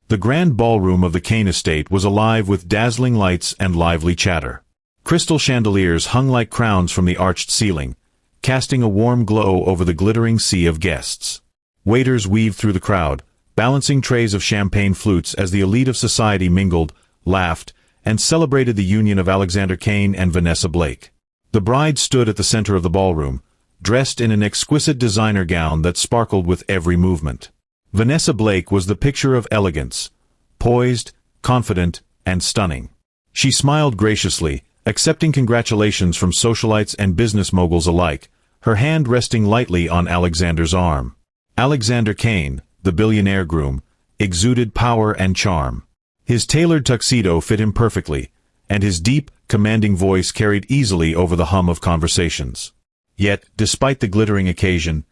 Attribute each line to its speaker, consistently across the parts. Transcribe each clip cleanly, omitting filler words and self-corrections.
Speaker 1: The grand ballroom of the Kane estate was alive with dazzling lights and lively chatter. Crystal chandeliers hung like crowns from the arched ceiling, casting a warm glow over the glittering sea of guests. Waiters weaved through the crowd, balancing trays of champagne flutes as the elite of society mingled, laughed, and celebrated the union of Alexander Kane and Vanessa Blake. The bride stood at the center of the ballroom, dressed in an exquisite designer gown that sparkled with every movement. Vanessa Blake was the picture of elegance, poised, confident, and stunning. She smiled graciously, accepting congratulations from socialites and business moguls alike, her hand resting lightly on Alexander's arm. Alexander Kane, the billionaire groom, exuded power and charm. His tailored tuxedo fit him perfectly, and his deep, commanding voice carried easily over the hum of conversations. Yet, despite the glittering occasion,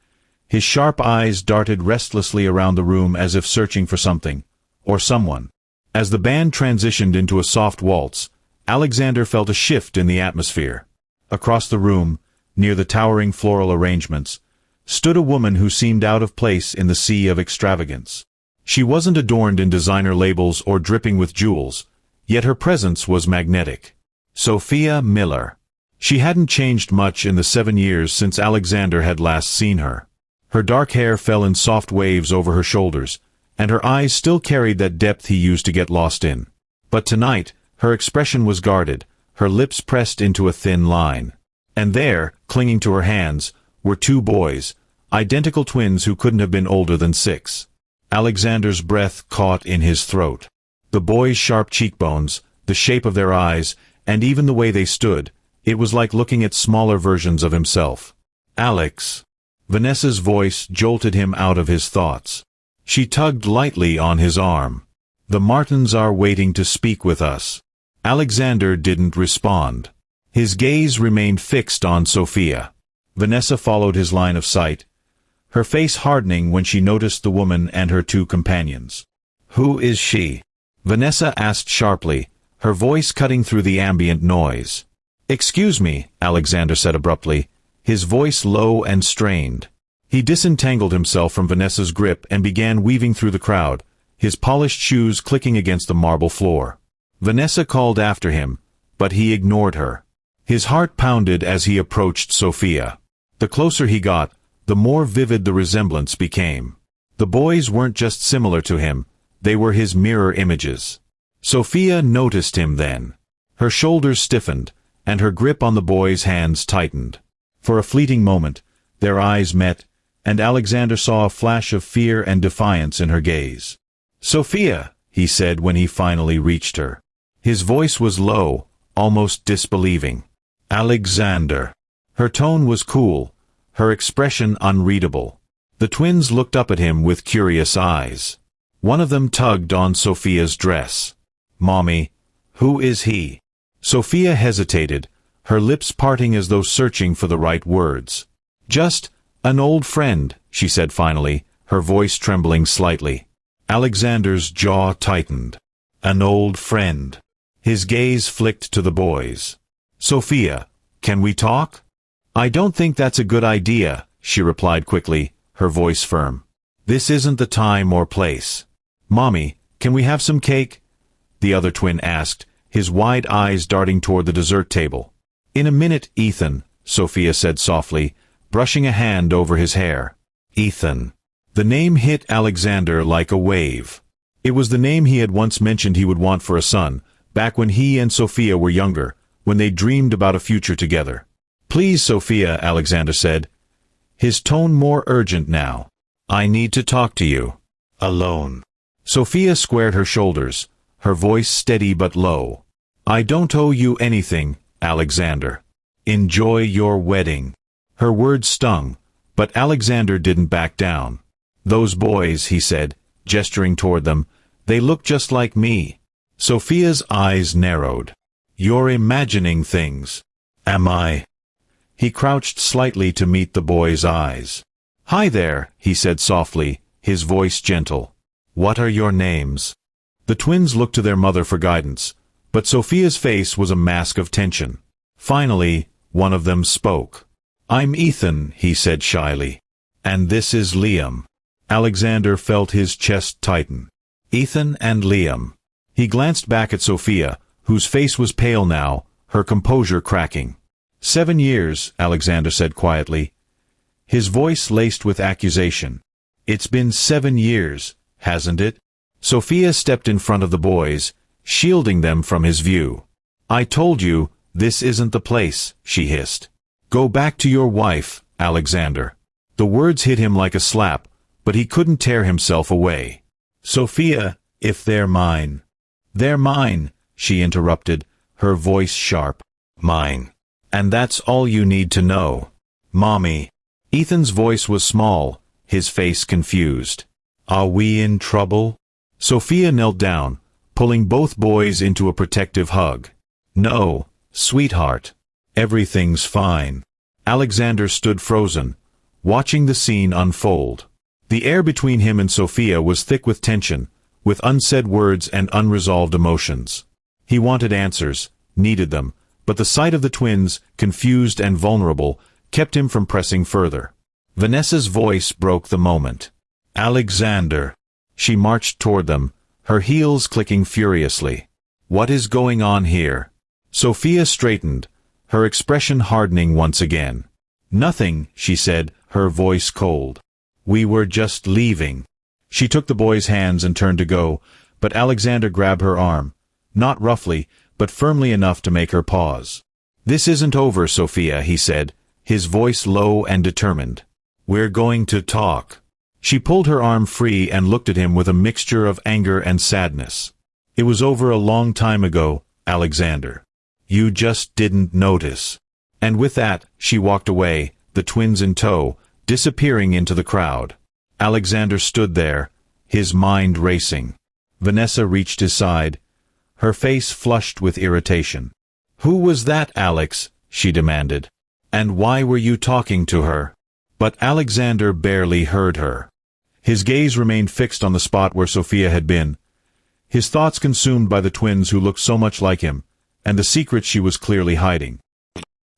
Speaker 1: his sharp eyes darted restlessly around the room as if searching for something, or someone. As the band transitioned into a soft waltz, Alexander felt a shift in the atmosphere. Across the room, near the towering floral arrangements, stood a woman who seemed out of place in the sea of extravagance. She wasn't adorned in designer labels or dripping with jewels, yet her presence was magnetic. Sophia Miller. She hadn't changed much in the 7 years since Alexander had last seen her. Her dark hair fell in soft waves over her shoulders, and her eyes still carried that depth he used to get lost in. But tonight, her expression was guarded, her lips pressed into a thin line. And there, clinging to her hands, were 2 boys, identical twins who couldn't have been older than 6. Alexander's breath caught in his throat. The boys' sharp cheekbones, the shape of their eyes, and even the way they stood, it was like looking at smaller versions of himself. Alex. Vanessa's voice jolted him out of his thoughts. She tugged lightly on his arm. The Martins are waiting to speak with us. Alexander didn't respond. His gaze remained fixed on Sophia. Vanessa followed his line of sight, her face hardening when she noticed the woman and her 2 companions. "Who is she?" Vanessa asked sharply, her voice cutting through the ambient noise. "Excuse me," Alexander said abruptly, his voice low and strained. He disentangled himself from Vanessa's grip and began weaving through the crowd, his polished shoes clicking against the marble floor. Vanessa called after him, but he ignored her. His heart pounded as he approached Sophia. The closer he got, the more vivid the resemblance became. The boys weren't just similar to him, they were his mirror images. Sophia noticed him then. Her shoulders stiffened, and her grip on the boy's hands tightened. For a fleeting moment, their eyes met, and Alexander saw a flash of fear and defiance in her gaze. "Sophia," he said when he finally reached her. His voice was low, almost disbelieving. "Alexander." Her tone was cool, her expression unreadable. The twins looked up at him with curious eyes. One of them tugged on Sophia's dress. "Mommy, who is he?" Sophia hesitated, her lips parting as though searching for the right words. "Just an old friend," she said finally, her voice trembling slightly. Alexander's jaw tightened. "An old friend." His gaze flicked to the boys. "Sophia, can we talk?" "I don't think that's a good idea," she replied quickly, her voice firm. "This isn't the time or place." "Mommy, can we have some cake?" the other twin asked, his wide eyes darting toward the dessert table. "In a minute, Ethan," Sophia said softly, brushing a hand over his hair. Ethan. The name hit Alexander like a wave. It was the name he had once mentioned he would want for a son, back when he and Sophia were younger, when they dreamed about a future together. "Please, Sophia," Alexander said, his tone more urgent now. "I need to talk to you. Alone." Sophia squared her shoulders, her voice steady but low. "I don't owe you anything, Alexander. Enjoy your wedding." Her words stung, but Alexander didn't back down. "Those boys," he said, gesturing toward them, "they look just like me." Sophia's eyes narrowed. "You're imagining things." "Am I?" He crouched slightly to meet the boy's eyes. "Hi there," he said softly, his voice gentle. "What are your names?" The twins looked to their mother for guidance, but Sophia's face was a mask of tension. Finally, one of them spoke. "I'm Ethan," he said shyly. "And this is Liam." Alexander felt his chest tighten. Ethan and Liam. He glanced back at Sophia, whose face was pale now, her composure cracking. 7 years, Alexander said quietly, his voice laced with accusation. It's been 7 years, hasn't it? Sophia stepped in front of the boys, shielding them from his view. I told you, this isn't the place, she hissed. Go back to your wife, Alexander. The words hit him like a slap, but he couldn't tear himself away. Sophia, if they're mine. They're mine, she interrupted, her voice sharp. Mine. And that's all you need to know. Mommy. Ethan's voice was small, his face confused. Are we in trouble? Sophia knelt down, pulling both boys into a protective hug. No, sweetheart. Everything's fine. Alexander stood frozen, watching the scene unfold. The air between him and Sophia was thick with tension, with unsaid words and unresolved emotions. He wanted answers, needed them, but the sight of the twins, confused and vulnerable, kept him from pressing further. Vanessa's voice broke the moment. Alexander. She marched toward them, her heels clicking furiously. What is going on here? Sophia straightened, her expression hardening once again. Nothing, she said, her voice cold. We were just leaving. She took the boy's hands and turned to go, but Alexander grabbed her arm, not roughly, but firmly enough to make her pause. This isn't over, Sophia, he said, his voice low and determined. We're going to talk. She pulled her arm free and looked at him with a mixture of anger and sadness. It was over a long time ago, Alexander. You just didn't notice. And with that, she walked away, the twins in tow, disappearing into the crowd. Alexander stood there, his mind racing. Vanessa reached his side, her face flushed with irritation. Who was that, Alex? She demanded. And why were you talking to her? But Alexander barely heard her. His gaze remained fixed on the spot where Sophia had been, his thoughts consumed by the twins who looked so much like him, and the secret she was clearly hiding.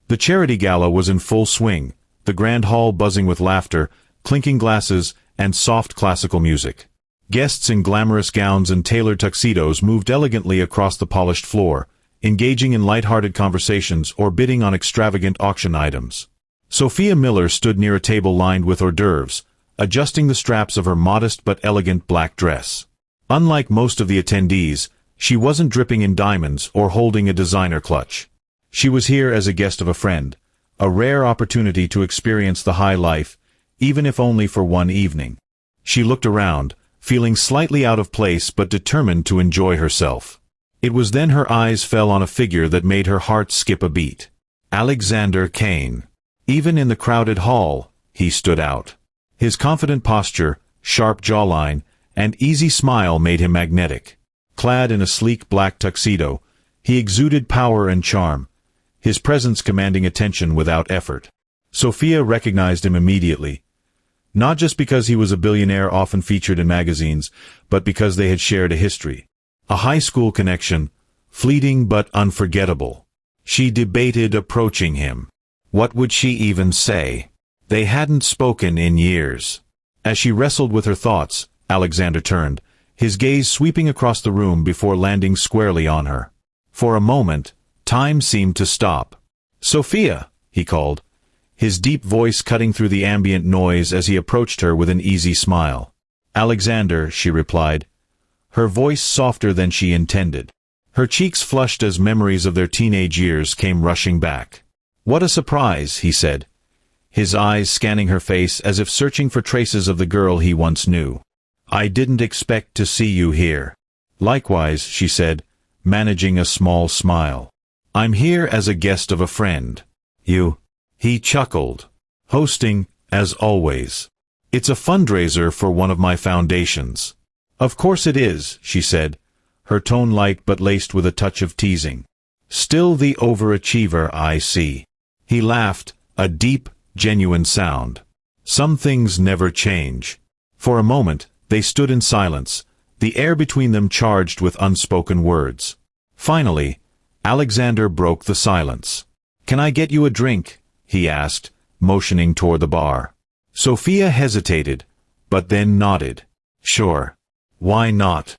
Speaker 1: The charity gala was in full swing, the grand hall buzzing with laughter, clinking glasses, and soft classical music. Guests in glamorous gowns and tailored tuxedos moved elegantly across the polished floor, engaging in light-hearted conversations or bidding on extravagant auction items. Sophia Miller stood near a table lined with hors d'oeuvres, adjusting the straps of her modest but elegant black dress. Unlike most of the attendees, she wasn't dripping in diamonds or holding a designer clutch. She was here as a guest of a friend, a rare opportunity to experience the high life, even if only for one evening. She looked around, feeling slightly out of place but determined to enjoy herself. It was then her eyes fell on a figure that made her heart skip a beat. Alexander Kane. Even in the crowded hall, he stood out. His confident posture, sharp jawline, and easy smile made him magnetic. Clad in a sleek black tuxedo, he exuded power and charm, his presence commanding attention without effort. Sophia recognized him immediately, not just because he was a billionaire often featured in magazines, but because they had shared a history. A high school connection, fleeting but unforgettable. She debated approaching him. What would she even say? They hadn't spoken in years. As she wrestled with her thoughts, Alexander turned, his gaze sweeping across the room before landing squarely on her. For a moment, time seemed to stop. Sophia, he called, his deep voice cutting through the ambient noise as he approached her with an easy smile. Alexander, she replied, her voice softer than she intended. Her cheeks flushed as memories of their teenage years came rushing back. What a surprise, he said, his eyes scanning her face as if searching for traces of the girl he once knew. I didn't expect to see you here. Likewise, she said, managing a small smile. I'm here as a guest of a friend. You? He chuckled. Hosting, as always. It's a fundraiser for one of my foundations. Of course it is, she said, her tone light but laced with a touch of teasing. Still the overachiever, I see. He laughed, a deep, genuine sound. Some things never change. For a moment, they stood in silence, the air between them charged with unspoken words. Finally, Alexander broke the silence. Can I get you a drink? He asked, motioning toward the bar. Sophia hesitated, but then nodded. Sure. Why not?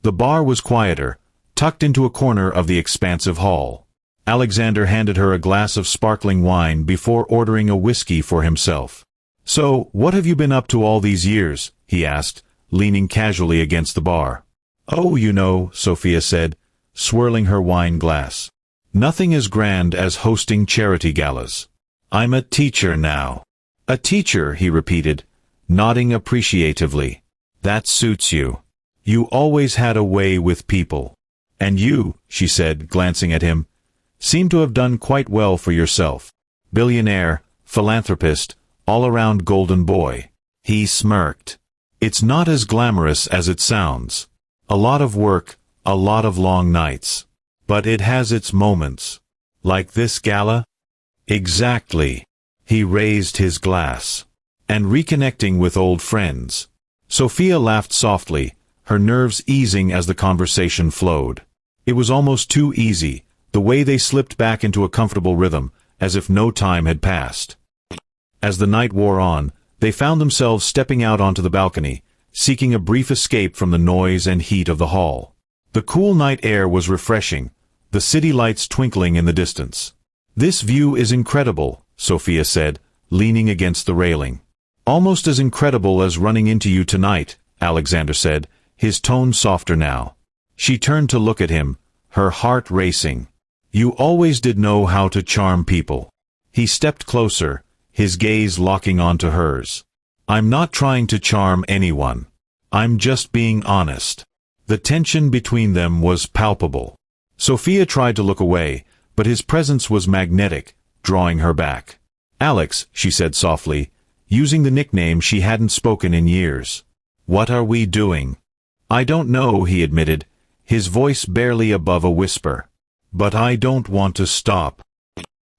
Speaker 1: The bar was quieter, tucked into a corner of the expansive hall. Alexander handed her a glass of sparkling wine before ordering a whiskey for himself. "So, what have you been up to all these years?" he asked, leaning casually against the bar. "Oh, you know," Sophia said, swirling her wine glass. "Nothing as grand as hosting charity galas. I'm a teacher now." "A teacher," he repeated, nodding appreciatively. "That suits you. You always had a way with people. And you," she said, glancing at him, "seem to have done quite well for yourself. Billionaire, philanthropist, all-around golden boy." He smirked. "It's not as glamorous as it sounds. A lot of work, a lot of long nights. But it has its moments. Like this gala?" "Exactly." He raised his glass. "And reconnecting with old friends." Sophia laughed softly, her nerves easing as the conversation flowed. It was almost too easy, the way they slipped back into a comfortable rhythm, as if no time had passed. As the night wore on, they found themselves stepping out onto the balcony, seeking a brief escape from the noise and heat of the hall. The cool night air was refreshing, the city lights twinkling in the distance. "This view is incredible," Sophia said, leaning against the railing. "Almost as incredible as running into you tonight," Alexander said, his tone softer now. She turned to look at him, her heart racing. "You always did know how to charm people." He stepped closer, his gaze locking onto hers. "I'm not trying to charm anyone. I'm just being honest." The tension between them was palpable. Sophia tried to look away, but his presence was magnetic, drawing her back. "Alex," she said softly, using the nickname she hadn't spoken in years. "What are we doing?" "I don't know," he admitted, his voice barely above a whisper. "But I don't want to stop."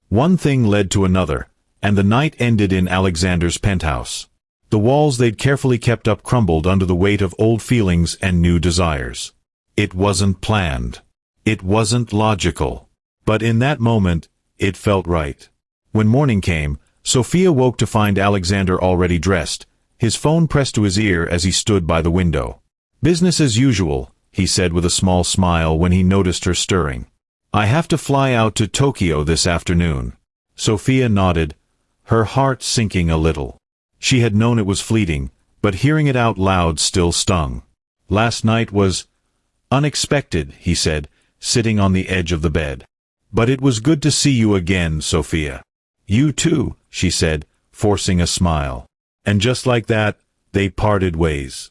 Speaker 1: One thing led to another, and the night ended in Alexander's penthouse. The walls they'd carefully kept up crumbled under the weight of old feelings and new desires. It wasn't planned. It wasn't logical. But in that moment, it felt right. When morning came, Sophia woke to find Alexander already dressed, his phone pressed to his ear as he stood by the window. "Business as usual," he said with a small smile when he noticed her stirring. "I have to fly out to Tokyo this afternoon." Sophia nodded, her heart sinking a little. She had known it was fleeting, but hearing it out loud still stung. "Last night was unexpected," he said, sitting on the edge of the bed. "But it was good to see you again, Sophia." "You too," she said, forcing a smile. And just like that, they parted ways.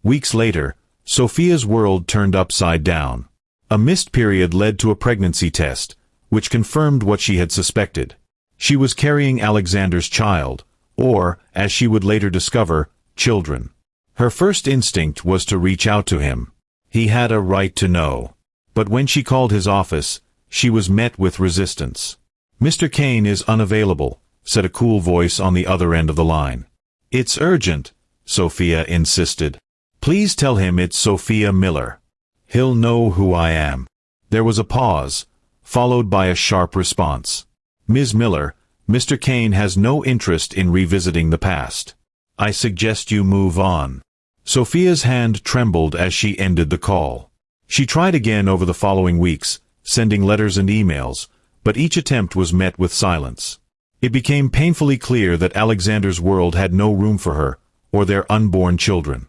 Speaker 1: Weeks later, Sophia's world turned upside down. A missed period led to a pregnancy test, which confirmed what she had suspected. She was carrying Alexander's child, or, as she would later discover, children. Her first instinct was to reach out to him. He had a right to know. But when she called his office, she was met with resistance. "Mr. Kane is unavailable," said a cool voice on the other end of the line. "It's urgent," Sophia insisted. "Please tell him it's Sophia Miller. He'll know who I am." There was a pause, followed by a sharp response. "Ms. Miller, Mr. Kane has no interest in revisiting the past. I suggest you move on." Sophia's hand trembled as she ended the call. She tried again over the following weeks, sending letters and emails, but each attempt was met with silence. It became painfully clear that Alexander's world had no room for her, or their unborn children.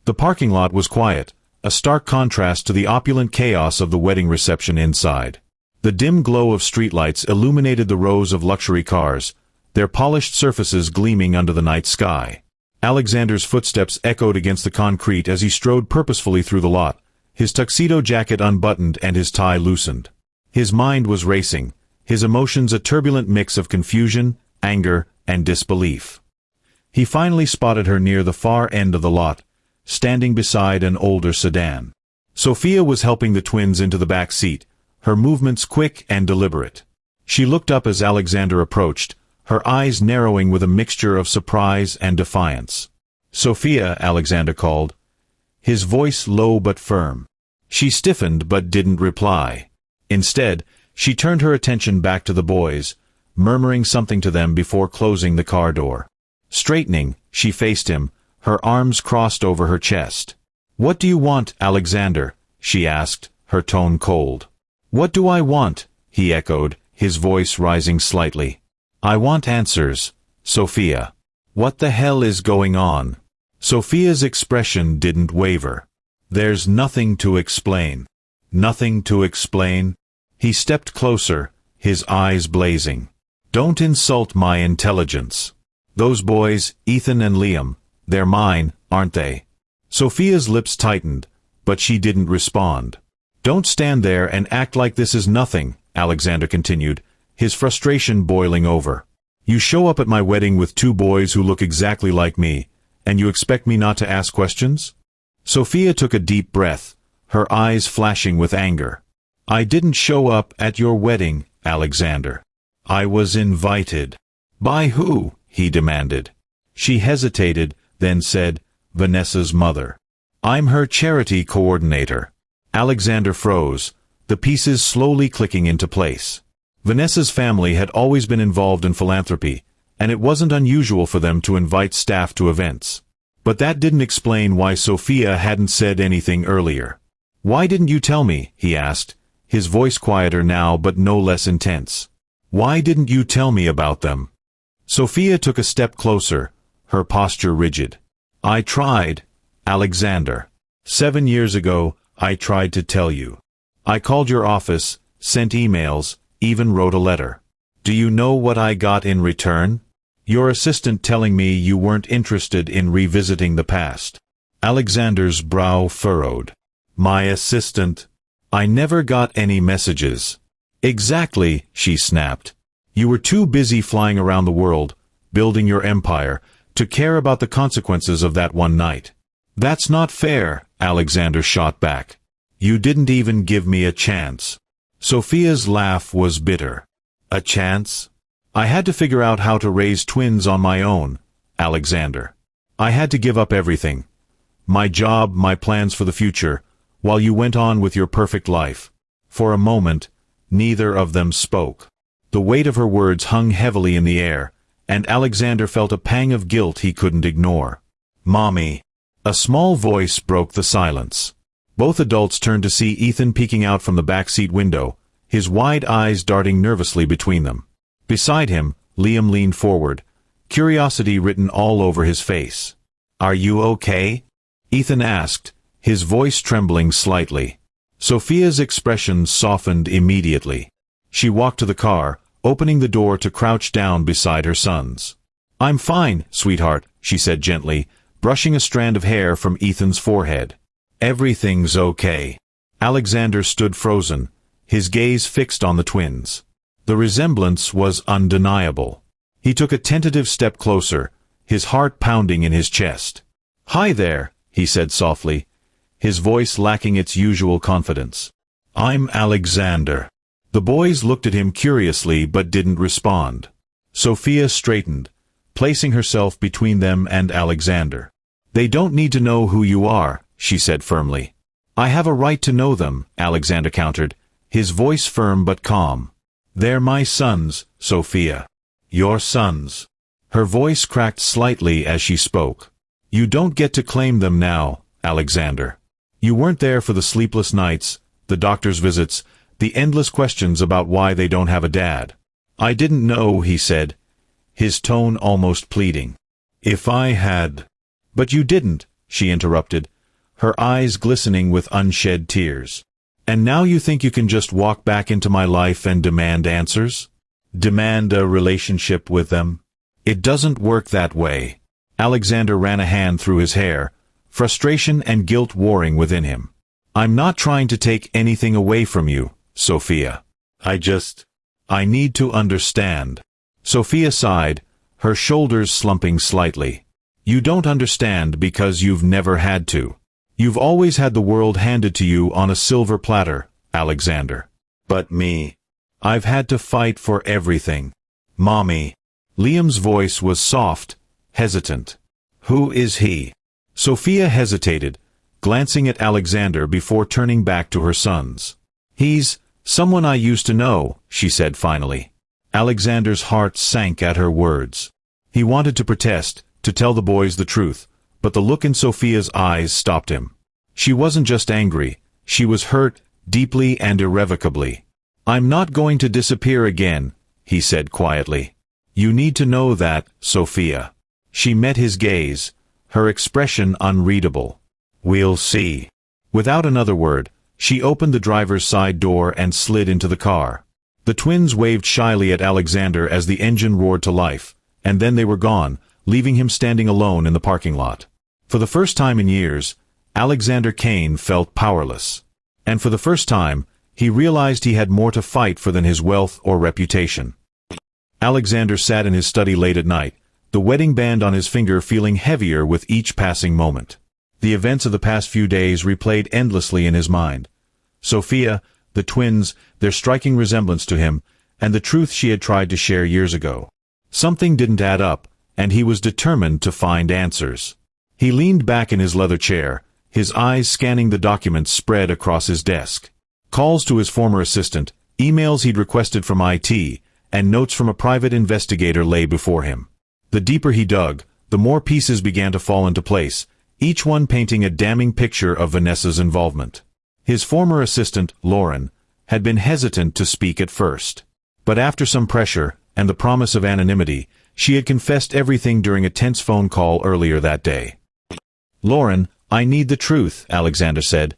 Speaker 1: The parking lot was quiet, a stark contrast to the opulent chaos of the wedding reception inside. The dim glow of streetlights illuminated the rows of luxury cars, their polished surfaces gleaming under the night sky. Alexander's footsteps echoed against the concrete as he strode purposefully through the lot, his tuxedo jacket unbuttoned and his tie loosened. His mind was racing, his emotions a turbulent mix of confusion, anger, and disbelief. He finally spotted her near the far end of the lot, standing beside an older sedan. Sophia was helping the twins into the back seat, her movements quick and deliberate. She looked up as Alexander approached, her eyes narrowing with a mixture of surprise and defiance. "Sophia," Alexander called, his voice low but firm. She stiffened but didn't reply. Instead, she turned her attention back to the boys, murmuring something to them before closing the car door. Straightening, she faced him, her arms crossed over her chest. "What do you want, Alexander?" she asked, her tone cold. "What do I want?" he echoed, his voice rising slightly. "I want answers, Sophia. What the hell is going on?" Sophia's expression didn't waver. "There's nothing to explain." "Nothing to explain?" He stepped closer, his eyes blazing. "Don't insult my intelligence. Those boys, Ethan and Liam, they're mine, aren't they?" Sophia's lips tightened, but she didn't respond. "Don't stand there and act like this is nothing," Alexander continued, his frustration boiling over. "You show up at my wedding with two boys who look exactly like me, and you expect me not to ask questions?" Sophia took a deep breath, her eyes flashing with anger. "I didn't show up at your wedding, Alexander. I was invited." "By who?" he demanded. She hesitated, then said, "Vanessa's mother. I'm her charity coordinator." Alexander froze, the pieces slowly clicking into place. Vanessa's family had always been involved in philanthropy, and it wasn't unusual for them to invite staff to events. But that didn't explain why Sophia hadn't said anything earlier. "Why didn't you tell me?" he asked, his voice quieter now but no less intense. "Why didn't you tell me about them?" Sophia took a step closer, her posture rigid. "I tried, Alexander. 7 years ago, I tried to tell you. I called your office, sent emails, even wrote a letter. Do you know what I got in return? Your assistant telling me you weren't interested in revisiting the past." Alexander's brow furrowed. "My assistant? I never got any messages." "Exactly," she snapped. "You were too busy flying around the world, building your empire, to care about the consequences of that one night." "That's not fair," Alexander shot back. "You didn't even give me a chance." Sophia's laugh was bitter. "A chance? I had to figure out how to raise twins on my own, Alexander. I had to give up everything. My job, my plans for the future, while you went on with your perfect life." For a moment, neither of them spoke. The weight of her words hung heavily in the air, and Alexander felt a pang of guilt he couldn't ignore. "Mommy." A small voice broke the silence. Both adults turned to see Ethan peeking out from the back seat window, his wide eyes darting nervously between them. Beside him, Liam leaned forward, curiosity written all over his face. "Are you okay?" Ethan asked, his voice trembling slightly. Sophia's expression softened immediately. She walked to the car, opening the door to crouch down beside her sons. "I'm fine, sweetheart," she said gently, brushing a strand of hair from Ethan's forehead. "Everything's okay." Alexander stood frozen, his gaze fixed on the twins. The resemblance was undeniable. He took a tentative step closer, his heart pounding in his chest. "Hi there," he said softly, his voice lacking its usual confidence. "I'm Alexander." The boys looked at him curiously but didn't respond. Sophia straightened, placing herself between them and Alexander. "They don't need to know who you are," she said firmly. "I have a right to know them," Alexander countered, his voice firm but calm. "They're my sons, Sophia." "Your sons." Her voice cracked slightly as she spoke. "You don't get to claim them now, Alexander. You weren't there for the sleepless nights, the doctor's visits, the endless questions about why they don't have a dad." "I didn't know," he said, his tone almost pleading. "If I had—" "But you didn't," she interrupted, her eyes glistening with unshed tears. "And now you think you can just walk back into my life and demand answers? Demand a relationship with them? It doesn't work that way." Alexander ran a hand through his hair, frustration and guilt warring within him. "I'm not trying to take anything away from you, Sophia. I need to understand." Sophia sighed, her shoulders slumping slightly. "You don't understand because you've never had to. You've always had the world handed to you on a silver platter, Alexander. But me, I've had to fight for everything. Mommy." Liam's voice was soft, hesitant. "Who is he?" Sophia hesitated, glancing at Alexander before turning back to her sons. "He's someone I used to know," she said finally. Alexander's heart sank at her words. He wanted to protest, to tell the boys the truth, but the look in Sophia's eyes stopped him. She wasn't just angry, she was hurt, deeply and irrevocably. "I'm not going to disappear again," he said quietly. "You need to know that, Sophia." She met his gaze, her expression unreadable. "We'll see." Without another word, she opened the driver's side door and slid into the car. The twins waved shyly at Alexander as the engine roared to life, and then they were gone, leaving him standing alone in the parking lot. For the first time in years, Alexander Kane felt powerless. And for the first time, he realized he had more to fight for than his wealth or reputation. Alexander sat in his study late at night, the wedding band on his finger feeling heavier with each passing moment. The events of the past few days replayed endlessly in his mind. Sophia, the twins, their striking resemblance to him, and the truth she had tried to share years ago. Something didn't add up, and he was determined to find answers. He leaned back in his leather chair, his eyes scanning the documents spread across his desk. Calls to his former assistant, emails he'd requested from IT, and notes from a private investigator lay before him. The deeper he dug, the more pieces began to fall into place, each one painting a damning picture of Vanessa's involvement. His former assistant, Lauren, had been hesitant to speak at first. But after some pressure, and the promise of anonymity, she had confessed everything during a tense phone call earlier that day. "Lauren, I need the truth," Alexander said,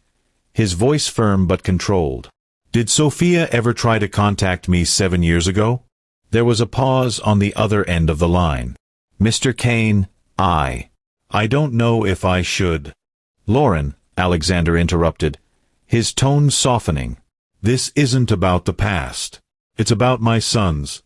Speaker 1: his voice firm but controlled. "Did Sophia ever try to contact me 7 years ago?" There was a pause on the other end of the line. "Mr. Kane, I don't know if I should." "Lauren," Alexander interrupted, his tone softening, "this isn't about the past. It's about my sons,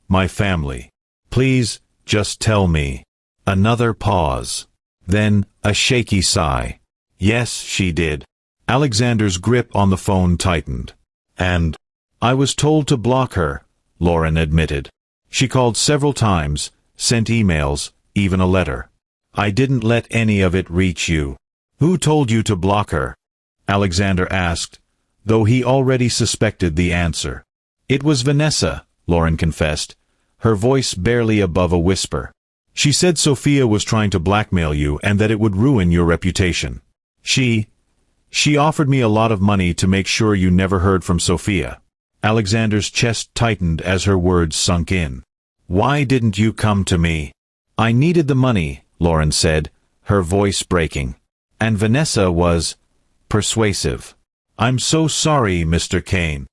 Speaker 1: my family. Please, just tell me." Another pause. Then, a shaky sigh. "Yes, she did." Alexander's grip on the phone tightened. "And I was told to block her," Lauren admitted. "She called several times, sent emails, even a letter. I didn't let any of it reach you." "Who told you to block her?" Alexander asked, though he already suspected the answer. "It was Vanessa," Lauren confessed, her voice barely above a whisper. "She said Sophia was trying to blackmail you and that it would ruin your reputation. She offered me a lot of money to make sure you never heard from Sophia." Alexander's chest tightened as her words sunk in. "Why didn't you come to me?" "I needed the money," Lauren said, her voice breaking. "And Vanessa was persuasive." "I'm so sorry, Mr. Kane."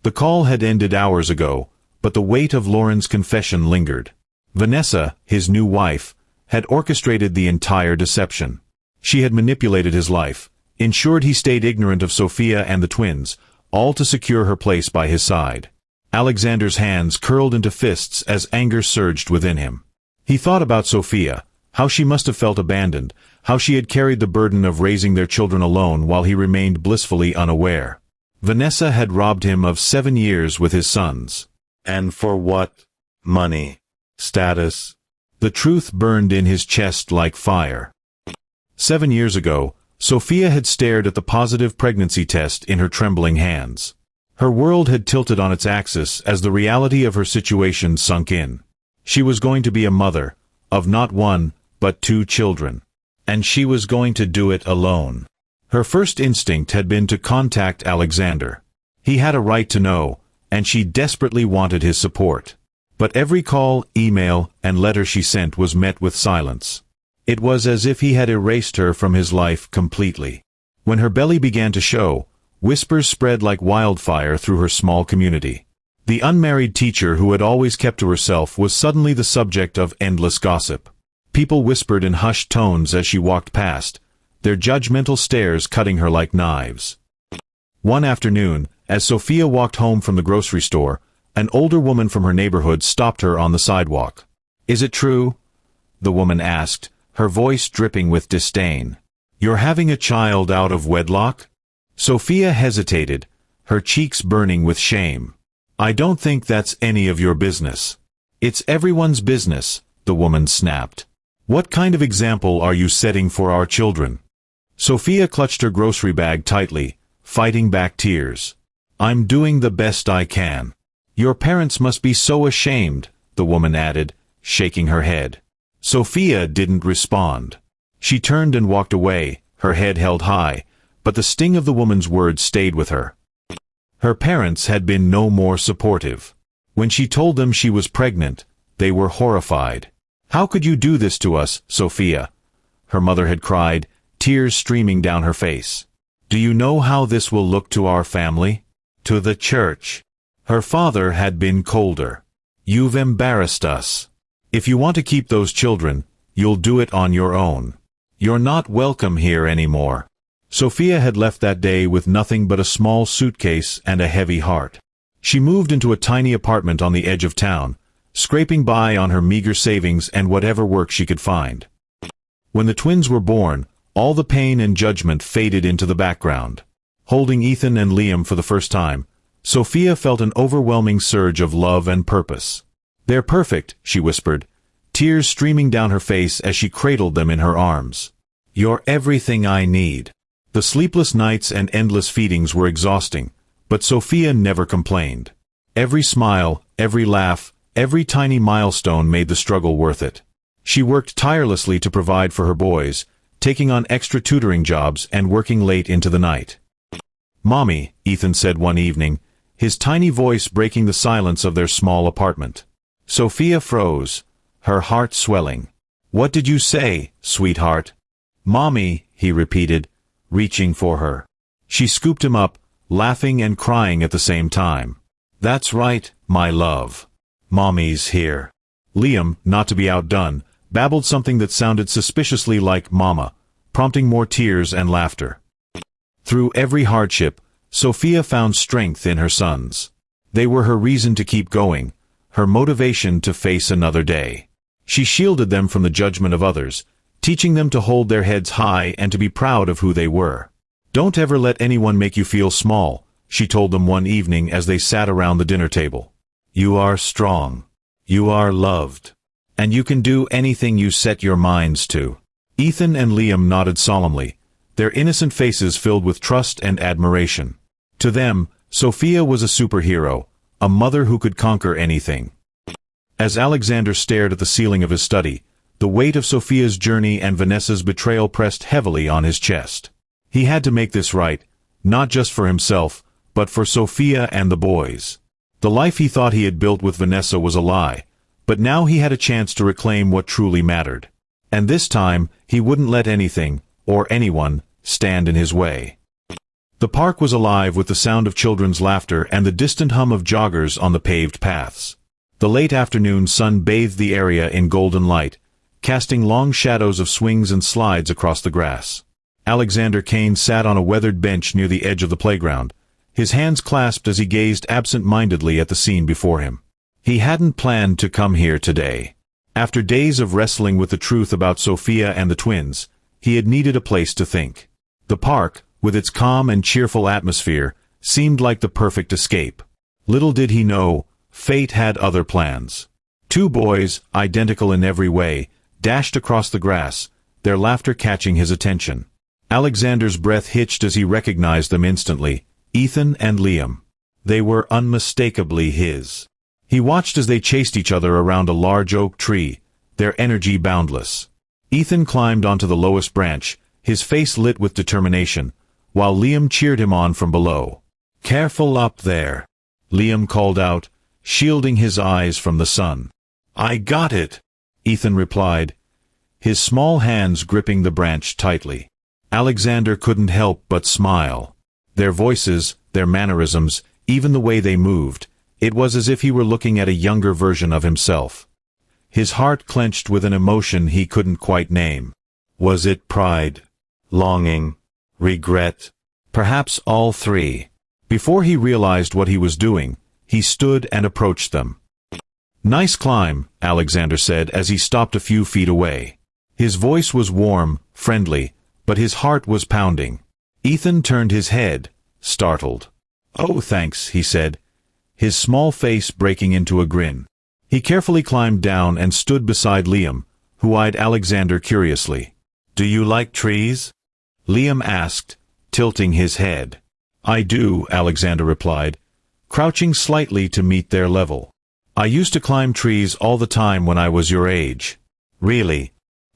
Speaker 1: The call had ended hours ago, but the weight of Lauren's confession lingered. Vanessa, his new wife, had orchestrated the entire deception. She had manipulated his life, ensured he stayed ignorant of Sophia and the twins, all to secure her place by his side. Alexander's hands curled into fists as anger surged within him. He thought about Sophia, how she must have felt abandoned, how she had carried the burden of raising their children alone while he remained blissfully unaware. Vanessa had robbed him of 7 years with his sons. And for what? Money. Status. The truth burned in his chest like fire. 7 years ago, Sophia had stared at the positive pregnancy test in her trembling hands. Her world had tilted on its axis as the reality of her situation sunk in. She was going to be a mother, of not 1, but 2 children. And she was going to do it alone. Her first instinct had been to contact Alexander. He had a right to know, and she desperately wanted his support. But every call, email, and letter she sent was met with silence. It was as if he had erased her from his life completely. When her belly began to show, whispers spread like wildfire through her small community. The unmarried teacher who had always kept to herself was suddenly the subject of endless gossip. People whispered in hushed tones as she walked past, their judgmental stares cutting her like knives. One afternoon, as Sophia walked home from the grocery store, an older woman from her neighborhood stopped her on the sidewalk. "Is it true?" the woman asked, her voice dripping with disdain. "You're having a child out of wedlock?" Sophia hesitated, her cheeks burning with shame. "I don't think that's any of your business." "It's everyone's business," the woman snapped. "What kind of example are you setting for our children?" Sophia clutched her grocery bag tightly, fighting back tears. "I'm doing the best I can." "Your parents must be so ashamed," the woman added, shaking her head. Sophia didn't respond. She turned and walked away, her head held high, but the sting of the woman's words stayed with her. Her parents had been no more supportive. When she told them she was pregnant, they were horrified. "How could you do this to us, Sophia?" her mother had cried, tears streaming down her face. "Do you know how this will look to our family? To the church?" Her father had been colder. "You've embarrassed us. If you want to keep those children, you'll do it on your own. You're not welcome here anymore." Sophia had left that day with nothing but a small suitcase and a heavy heart. She moved into a tiny apartment on the edge of town, scraping by on her meager savings and whatever work she could find. When the twins were born, all the pain and judgment faded into the background. Holding Ethan and Liam for the first time, Sophia felt an overwhelming surge of love and purpose. "They're perfect," she whispered, tears streaming down her face as she cradled them in her arms. "You're everything I need." The sleepless nights and endless feedings were exhausting, but Sophia never complained. Every smile, every laugh, every tiny milestone made the struggle worth it. She worked tirelessly to provide for her boys, taking on extra tutoring jobs and working late into the night. "Mommy," Ethan said one evening, his tiny voice breaking the silence of their small apartment. Sophia froze, her heart swelling. "What did you say, sweetheart?" "Mommy," he repeated, reaching for her. She scooped him up, laughing and crying at the same time. "That's right, my love. Mommy's here." Liam, not to be outdone, babbled something that sounded suspiciously like mama, prompting more tears and laughter. Through every hardship, Sophia found strength in her sons. They were her reason to keep going, her motivation to face another day. She shielded them from the judgment of others, teaching them to hold their heads high and to be proud of who they were. "Don't ever let anyone make you feel small," she told them one evening as they sat around the dinner table. "You are strong. You are loved. And you can do anything you set your minds to." Ethan and Liam nodded solemnly, their innocent faces filled with trust and admiration. To them, Sophia was a superhero, a mother who could conquer anything. As Alexander stared at the ceiling of his study, the weight of Sophia's journey and Vanessa's betrayal pressed heavily on his chest. He had to make this right, not just for himself, but for Sophia and the boys. The life he thought he had built with Vanessa was a lie, but now he had a chance to reclaim what truly mattered. And this time, he wouldn't let anything, or anyone, stand in his way. The park was alive with the sound of children's laughter and the distant hum of joggers on the paved paths. The late afternoon sun bathed the area in golden light, casting long shadows of swings and slides across the grass. Alexander Kane sat on a weathered bench near the edge of the playground, his hands clasped as he gazed absent-mindedly at the scene before him. He hadn't planned to come here today. After days of wrestling with the truth about Sophia and the twins, he had needed a place to think. The park, with its calm and cheerful atmosphere, seemed like the perfect escape. Little did he know, fate had other plans. Two boys, identical in every way, dashed across the grass, their laughter catching his attention. Alexander's breath hitched as he recognized them instantly, Ethan and Liam. They were unmistakably his. He watched as they chased each other around a large oak tree, their energy boundless. Ethan climbed onto the lowest branch, his face lit with determination, while Liam cheered him on from below. "Careful up there," Liam called out, shielding his eyes from the sun. "I got it," Ethan replied, his small hands gripping the branch tightly. Alexander couldn't help but smile. Their voices, their mannerisms, even the way they moved, it was as if he were looking at a younger version of himself. His heart clenched with an emotion he couldn't quite name. Was it pride? Longing? Regret? Perhaps all three. Before he realized what he was doing, he stood and approached them. "Nice climb," Alexander said as he stopped a few feet away. His voice was warm, friendly, but his heart was pounding. Ethan turned his head, startled. "Oh, thanks," he said, his small face breaking into a grin. He carefully climbed down and stood beside Liam, who eyed Alexander curiously. "Do you like trees?" Liam asked, tilting his head. "I do," Alexander replied, crouching slightly to meet their level. "I used to climb trees all the time when I was your age." "Really?"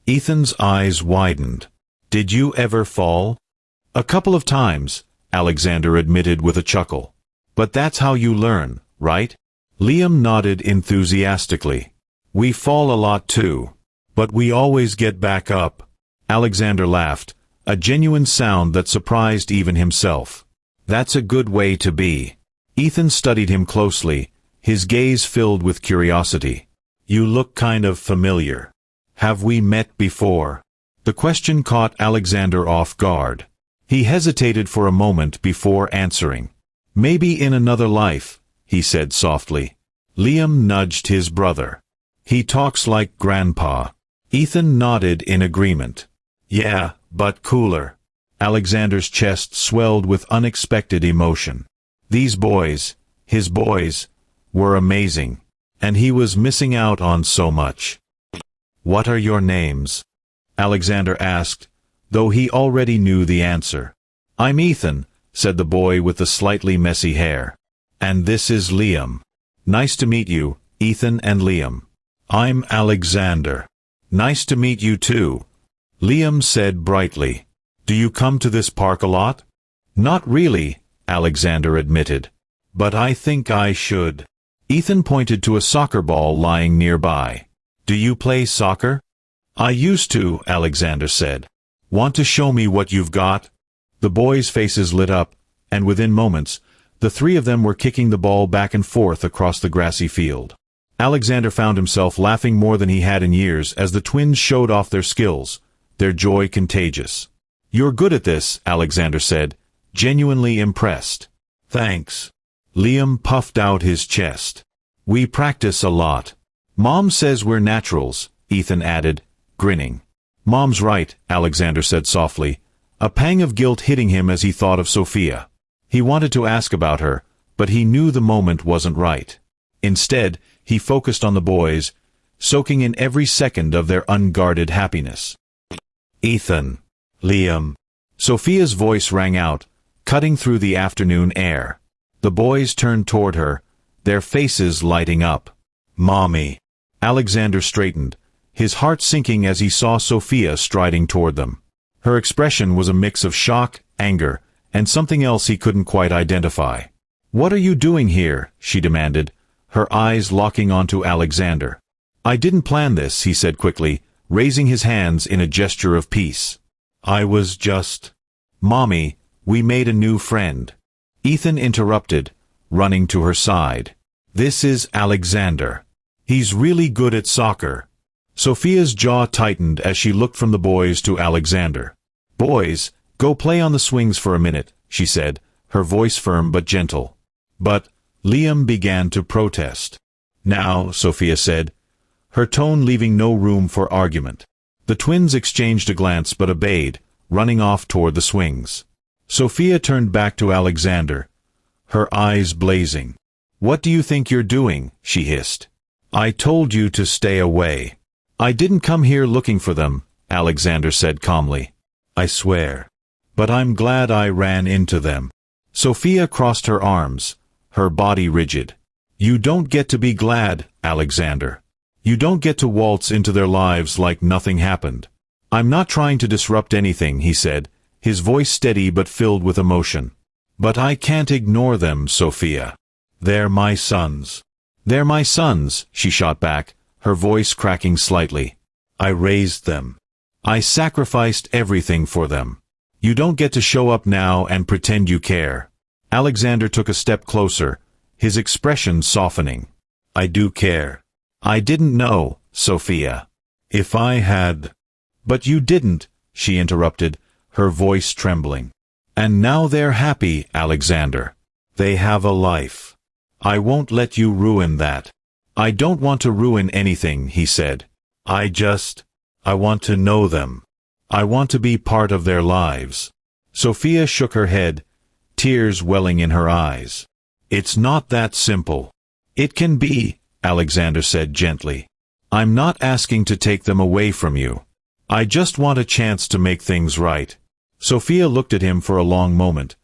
Speaker 1: Ethan's eyes widened. Did you ever fall? A couple of times, Alexander admitted with a chuckle. But that's how you learn, right? Liam nodded enthusiastically. We fall a lot too. But we always get back up. Alexander laughed, a genuine sound that surprised even himself. That's a good way to be. Ethan studied him closely, his gaze filled with curiosity. You look kind of familiar. Have we met before? The question caught Alexander off guard. He hesitated for a moment before answering. Maybe in another life, he said softly. Liam nudged his brother. He talks like Grandpa. Ethan nodded in agreement. Yeah, but cooler. Alexander's chest swelled with unexpected emotion. These boys, his boys, were amazing, and he was missing out on so much. What are your names? Alexander asked, though he already knew the answer. I'm Ethan, said the boy with the slightly messy hair. And this is Liam. Nice to meet you, Ethan and Liam. I'm Alexander. Nice to meet you too. Liam said brightly. Do you come to this park a lot? Not really, Alexander admitted. But I think I should. Ethan pointed to a soccer ball lying nearby. Do you play soccer? I used to, Alexander said. Want to show me what you've got? The boys' faces lit up, and within moments, the three of them were kicking the ball back and forth across the grassy field. Alexander found himself laughing more than he had in years as the twins showed off their skills, their joy contagious. You're good at this, Alexander said, genuinely impressed. Thanks. Liam puffed out his chest. We practice a lot. Mom says we're naturals, Ethan added, grinning. Mom's right, Alexander said softly, a pang of guilt hitting him as he thought of Sophia. He wanted to ask about her, but he knew the moment wasn't right. Instead, he focused on the boys, soaking in every second of their unguarded happiness. Ethan. Liam. Sophia's voice rang out, cutting through the afternoon air. The boys turned toward her, their faces lighting up. Mommy. Alexander straightened, his heart sinking as he saw Sophia striding toward them. Her expression was a mix of shock, anger, and something else he couldn't quite identify. What are you doing here? She demanded, her eyes locking onto Alexander. I didn't plan this, he said quickly, raising his hands in a gesture of peace. I was just... Mommy, we made a new friend. Ethan interrupted, running to her side. This is Alexander. He's really good at soccer. Sophia's jaw tightened as she looked from the boys to Alexander. Boys, go play on the swings for a minute, she said, her voice firm but gentle. But Liam began to protest. Now, Sophia said, her tone leaving no room for argument. The twins exchanged a glance but obeyed, running off toward the swings. Sophia turned back to Alexander, her eyes blazing. What do you think you're doing? She hissed. I told you to stay away. I didn't come here looking for them, Alexander said calmly. I swear. But I'm glad I ran into them. Sophia crossed her arms, her body rigid. You don't get to be glad, Alexander. You don't get to waltz into their lives like nothing happened. I'm not trying to disrupt anything, he said, his voice steady but filled with emotion. But I can't ignore them, Sophia. They're my sons. They're my sons, she shot back, her voice cracking slightly. I raised them. I sacrificed everything for them. You don't get to show up now and pretend you care. Alexander took a step closer, his expression softening. I do care. I didn't know, Sophia. If I had... But you didn't, she interrupted, her voice trembling. And now they're happy, Alexander. They have a life. I won't let you ruin that. I don't want to ruin anything, he said. I want to know them. I want to be part of their lives. Sophia shook her head, tears welling in her eyes. It's not that simple. It can be, Alexander said gently. I'm not asking to take them away from you. I just want a chance to make things right. Sophia looked at him for a long moment,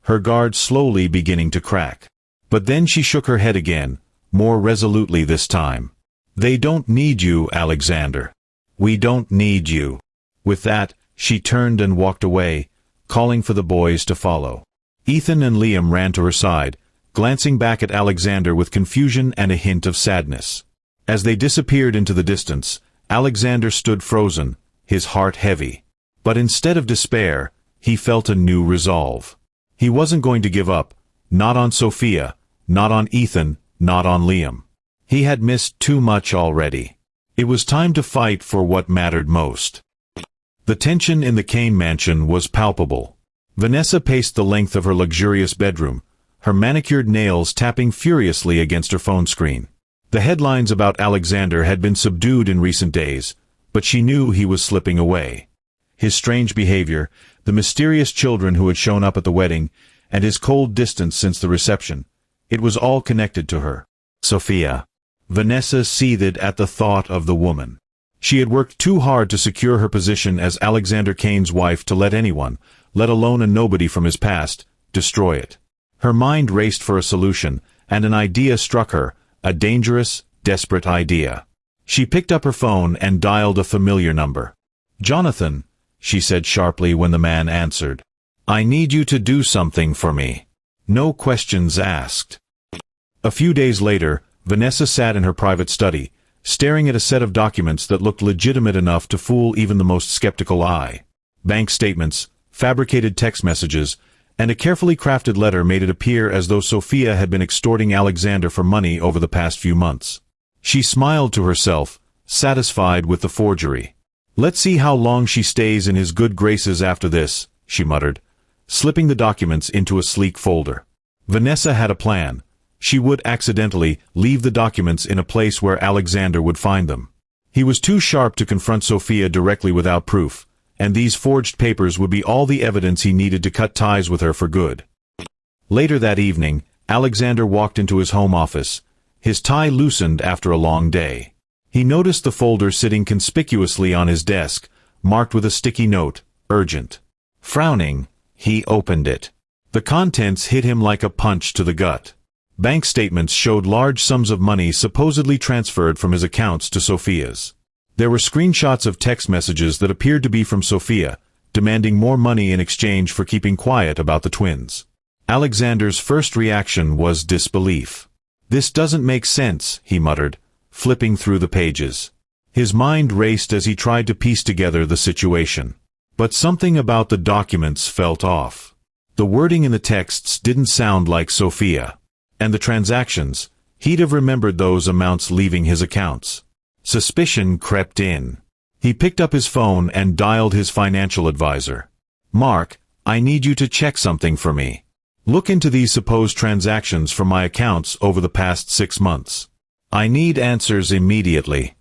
Speaker 1: her guard slowly beginning to crack. But then she shook her head again, more resolutely this time. They don't need you, Alexander. We don't need you. With that, She turned and walked away, calling for the boys to follow. Ethan and Liam ran to her side, glancing back at Alexander with confusion and a hint of sadness. As they disappeared into the distance, Alexander stood frozen, his heart heavy. But instead of despair, he felt a new resolve. He wasn't going to give up, not on Sophia, not on Ethan, not on Liam. He had missed too much already. It was time to fight for what mattered most. The tension in the Kane mansion was palpable. Vanessa paced the length of her luxurious bedroom, her manicured nails tapping furiously against her phone screen. The headlines about Alexander had been subdued in recent days, but she knew he was slipping away. His strange behavior, the mysterious children who had shown up at the wedding, and his cold distance since the reception, it was all connected to her. Sophia. Vanessa seethed at the thought of the woman. She had worked too hard to secure her position as Alexander Kane's wife to let anyone, let alone a nobody from his past, destroy it. Her mind raced for a solution, and an idea struck her, a dangerous, desperate idea. She picked up her phone and dialed a familiar number. "Jonathan," she said sharply when the man answered. "I need you to do something for me. No questions asked." A few days later, Vanessa sat in her private study, staring at a set of documents that looked legitimate enough to fool even the most skeptical eye. Bank statements, fabricated text messages, and a carefully crafted letter made it appear as though Sophia had been extorting Alexander for money over the past few months. She smiled to herself, satisfied with the forgery. "Let's see how long she stays in his good graces after this," she muttered, slipping the documents into a sleek folder. Vanessa had a plan. She would accidentally leave the documents in a place where Alexander would find them. He was too sharp to confront Sophia directly without proof, and these forged papers would be all the evidence he needed to cut ties with her for good. Later that evening, Alexander walked into his home office, his tie loosened after a long day. He noticed the folder sitting conspicuously on his desk, marked with a sticky note, "Urgent." Frowning, he opened it. The contents hit him like a punch to the gut. Bank statements showed large sums of money supposedly transferred from his accounts to Sophia's. There were screenshots of text messages that appeared to be from Sophia, demanding more money in exchange for keeping quiet about the twins. Alexander's first reaction was disbelief. "This doesn't make sense," he muttered, flipping through the pages. His mind raced as he tried to piece together the situation. But something about the documents felt off. The wording in the texts didn't sound like Sophia. And the transactions, he'd have remembered those amounts leaving his accounts. Suspicion crept in. He picked up his phone and dialed his financial advisor. "Mark, I need you to check something for me. Look into these supposed transactions from my accounts over the past 6 months. I need answers immediately."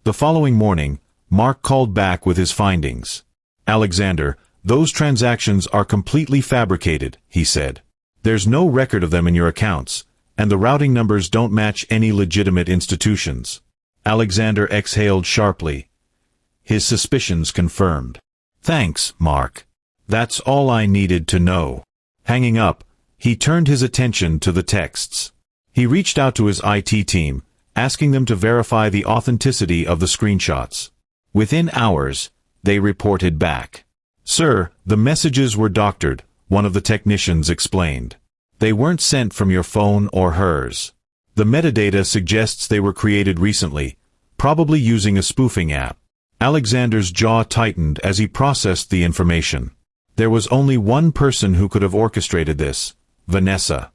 Speaker 1: The following morning, Mark called back with his findings. "Alexander, those transactions are completely fabricated," he said. "There's no record of them in your accounts, and the routing numbers don't match any legitimate institutions." Alexander exhaled sharply, his suspicions confirmed. "Thanks, Mark. That's all I needed to know." Hanging up, he turned his attention to the texts. He reached out to his IT team, asking them to verify the authenticity of the screenshots. Within hours, they reported back. "Sir, the messages were doctored," one of the technicians explained. "They weren't sent from your phone or hers. The metadata suggests they were created recently, probably using a spoofing app." Alexander's jaw tightened as he processed the information. There was only one person who could have orchestrated this: Vanessa.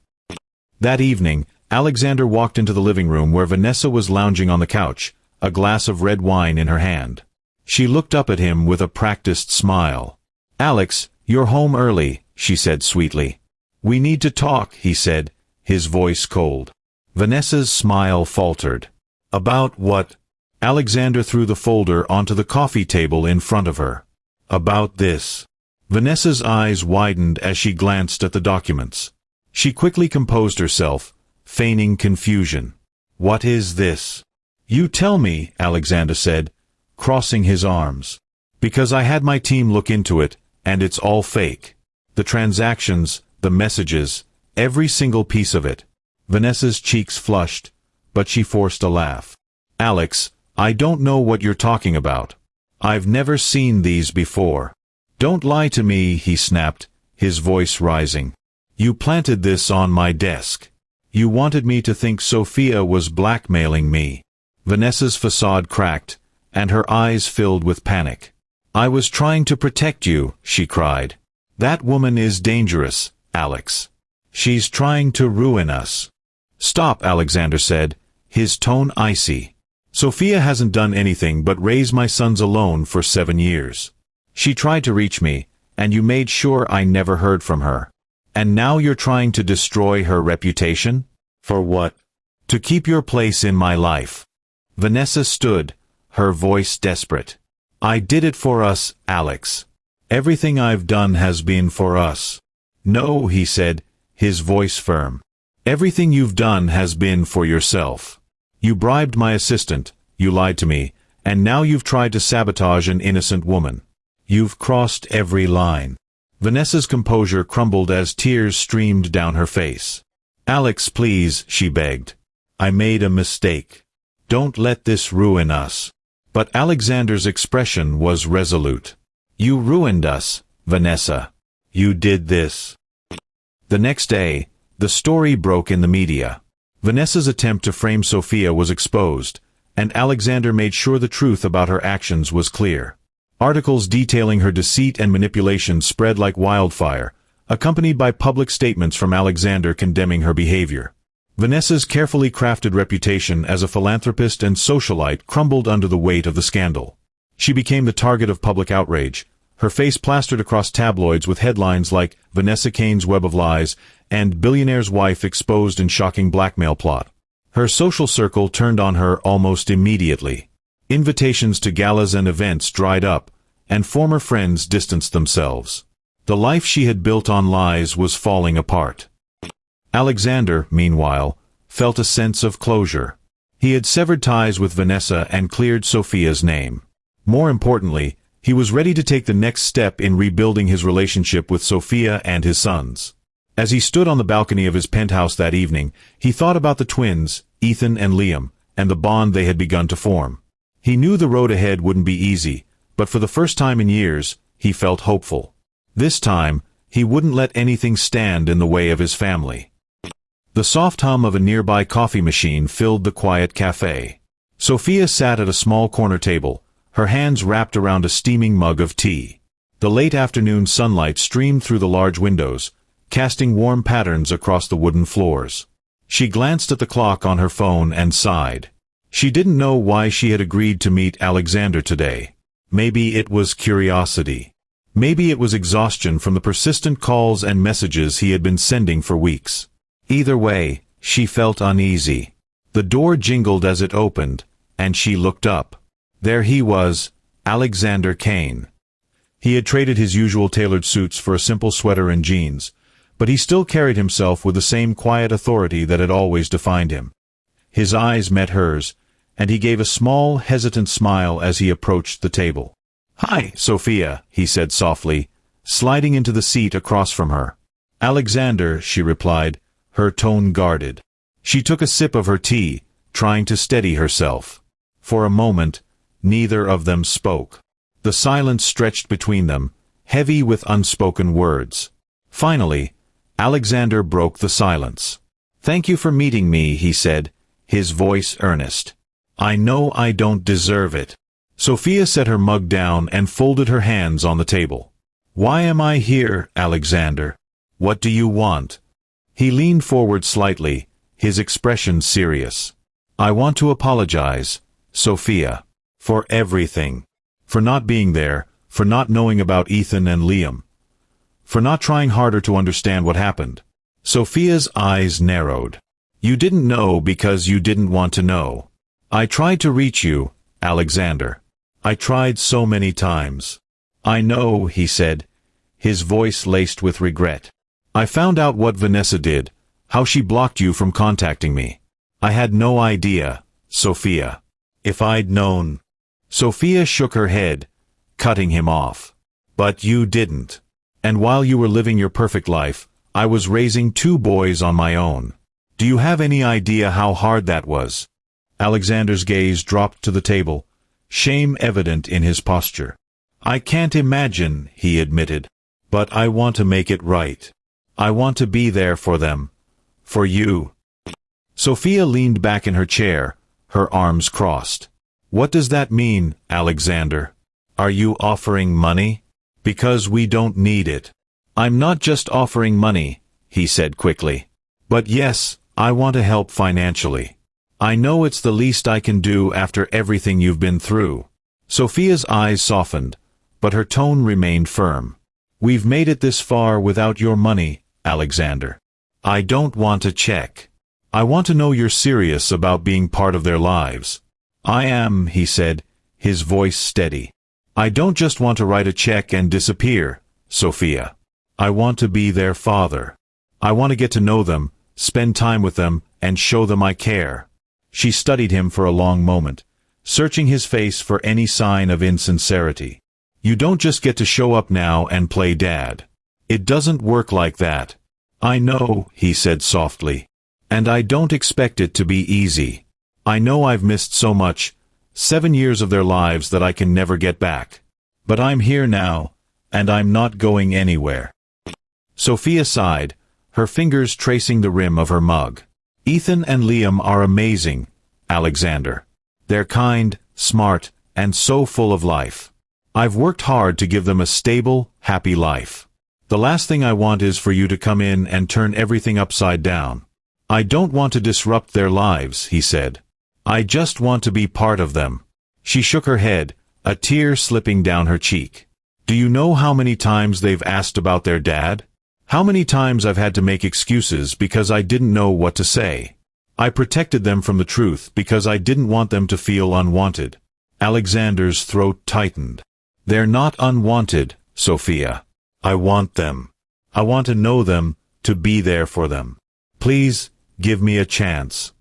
Speaker 1: That evening, Alexander walked into the living room where Vanessa was lounging on the couch, a glass of red wine in her hand. She looked up at him with a practiced smile. "Alex, you're home early," she said sweetly. "We need to talk," he said, his voice cold. Vanessa's smile faltered. "About what?" Alexander threw the folder onto the coffee table in front of her. "About this." Vanessa's eyes widened as she glanced at the documents. She quickly composed herself, feigning confusion. "What is this?" "You tell me," Alexander said, crossing his arms. "Because I had my team look into it, and it's all fake. The transactions, the messages, every single piece of it." Vanessa's cheeks flushed, but she forced a laugh. "Alex, I don't know what you're talking about. I've never seen these before. Don't lie to me, he snapped, his voice rising. You planted this on my desk. You wanted me to think Sophia was blackmailing me. Vanessa's facade cracked, and her eyes filled with panic. I was trying to protect you, she cried. That woman is dangerous, Alex. She's trying to ruin us. Stop, Alexander said, his tone icy. Sophia hasn't done anything but raise my sons alone for 7 years. She tried to reach me, and you made sure I never heard from her. And now you're trying to destroy her reputation? For what? To keep your place in my life. Vanessa stood, her voice desperate. I did it for us, Alex. Everything I've done has been for us. No, he said, his voice firm. Everything you've done has been for yourself. You bribed my assistant, you lied to me, and now you've tried to sabotage an innocent woman. You've crossed every line. Vanessa's composure crumbled as tears streamed down her face. Alex, please, she begged. I made a mistake. Don't let this ruin us. But Alexander's expression was resolute. You ruined us, Vanessa. You did this. The next day, the story broke in the media. Vanessa's attempt to frame Sophia was exposed, and Alexander made sure the truth about her actions was clear. Articles detailing her deceit and manipulation spread like wildfire, accompanied by public statements from Alexander condemning her behavior. Vanessa's carefully crafted reputation as a philanthropist and socialite crumbled under the weight of the scandal. She became the target of public outrage, her face plastered across tabloids with headlines like Vanessa Kane's Web of Lies and Billionaire's Wife Exposed in Shocking Blackmail Plot. Her social circle turned on her almost immediately. Invitations to galas and events dried up, and former friends distanced themselves. The life she had built on lies was falling apart. Alexander, meanwhile, felt a sense of closure. He had severed ties with Vanessa and cleared Sophia's name. More importantly, he was ready to take the next step in rebuilding his relationship with Sophia and his sons. As he stood on the balcony of his penthouse that evening, he thought about the twins, Ethan and Liam, and the bond they had begun to form. He knew the road ahead wouldn't be easy, but for the first time in years, he felt hopeful. This time, he wouldn't let anything stand in the way of his family. The soft hum of a nearby coffee machine filled the quiet cafe. Sophia sat at a small corner table, her hands wrapped around a steaming mug of tea. The late afternoon sunlight streamed through the large windows, casting warm patterns across the wooden floors. She glanced at the clock on her phone and sighed. She didn't know why she had agreed to meet Alexander today. Maybe it was curiosity. Maybe it was exhaustion from the persistent calls and messages he had been sending for weeks. Either way, she felt uneasy. The door jingled as it opened, and she looked up. There he was, Alexander Kane. He had traded his usual tailored suits for a simple sweater and jeans, but he still carried himself with the same quiet authority that had always defined him. His eyes met hers, and he gave a small, hesitant smile as he approached the table. "Hi, Sophia," he said softly, sliding into the seat across from her. "Alexander," she replied, her tone guarded. She took a sip of her tea, trying to steady herself. For a moment, neither of them spoke. The silence stretched between them, heavy with unspoken words. Finally, Alexander broke the silence. "Thank you for meeting me," he said, his voice earnest. "I know I don't deserve it." Sophia set her mug down and folded her hands on the table. "Why am I here, Alexander? What do you want?" He leaned forward slightly, his expression serious. "I want to apologize, Sophia, for everything. For not being there, for not knowing about Ethan and Liam. For not trying harder to understand what happened." Sophia's eyes narrowed. "You didn't know because you didn't want to know. I tried to reach you, Alexander. I tried so many times." "I know," he said, his voice laced with regret. "I found out what Vanessa did, how she blocked you from contacting me. I had no idea, Sophia. If I'd known." Sophia shook her head, cutting him off. "But you didn't. And while you were living your perfect life, I was raising 2 boys on my own. Do you have any idea how hard that was?" Alexander's gaze dropped to the table, shame evident in his posture. "I can't imagine," he admitted. "But I want to make it right. I want to be there for them. For you." Sophia leaned back in her chair, her arms crossed. "What does that mean, Alexander? Are you offering money? Because we don't need it." "I'm not just offering money," he said quickly. "But yes, I want to help financially. I know it's the least I can do after everything you've been through." Sophia's eyes softened, but her tone remained firm. "We've made it this far without your money, Alexander. I don't want a check. I want to know you're serious about being part of their lives." "I am," he said, his voice steady. "I don't just want to write a check and disappear, Sophia. I want to be their father. I want to get to know them, spend time with them, and show them I care." She studied him for a long moment, searching his face for any sign of insincerity. "You don't just get to show up now and play dad. It doesn't work like that." "I know," he said softly. "And I don't expect it to be easy. I know I've missed so much, 7 years of their lives that I can never get back. But I'm here now, and I'm not going anywhere." Sophia sighed, her fingers tracing the rim of her mug. "Ethan and Liam are amazing, Alexander. They're kind, smart, and so full of life. I've worked hard to give them a stable, happy life. The last thing I want is for you to come in and turn everything upside down. I don't want to disrupt their lives," he said. "I just want to be part of them." She shook her head, a tear slipping down her cheek. "Do you know how many times they've asked about their dad? How many times I've had to make excuses because I didn't know what to say? I protected them from the truth because I didn't want them to feel unwanted." Alexander's throat tightened. "They're not unwanted, Sophia. I want them. I want to know them, to be there for them. Please, give me a chance."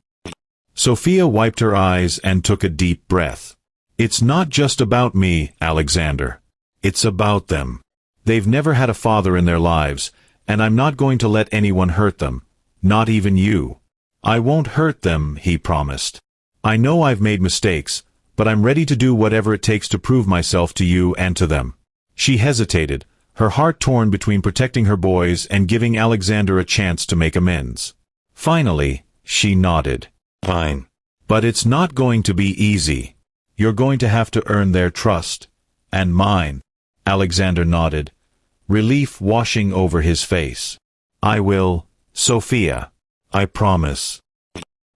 Speaker 1: Sophia wiped her eyes and took a deep breath. "It's not just about me, Alexander. It's about them. They've never had a father in their lives, and I'm not going to let anyone hurt them, not even you." "I won't hurt them," he promised. "I know I've made mistakes, but I'm ready to do whatever it takes to prove myself to you and to them." She hesitated, her heart torn between protecting her boys and giving Alexander a chance to make amends. Finally, she nodded. "Fine. But it's not going to be easy. You're going to have to earn their trust. And mine." Alexander nodded, relief washing over his face. "I will, Sophia. I promise."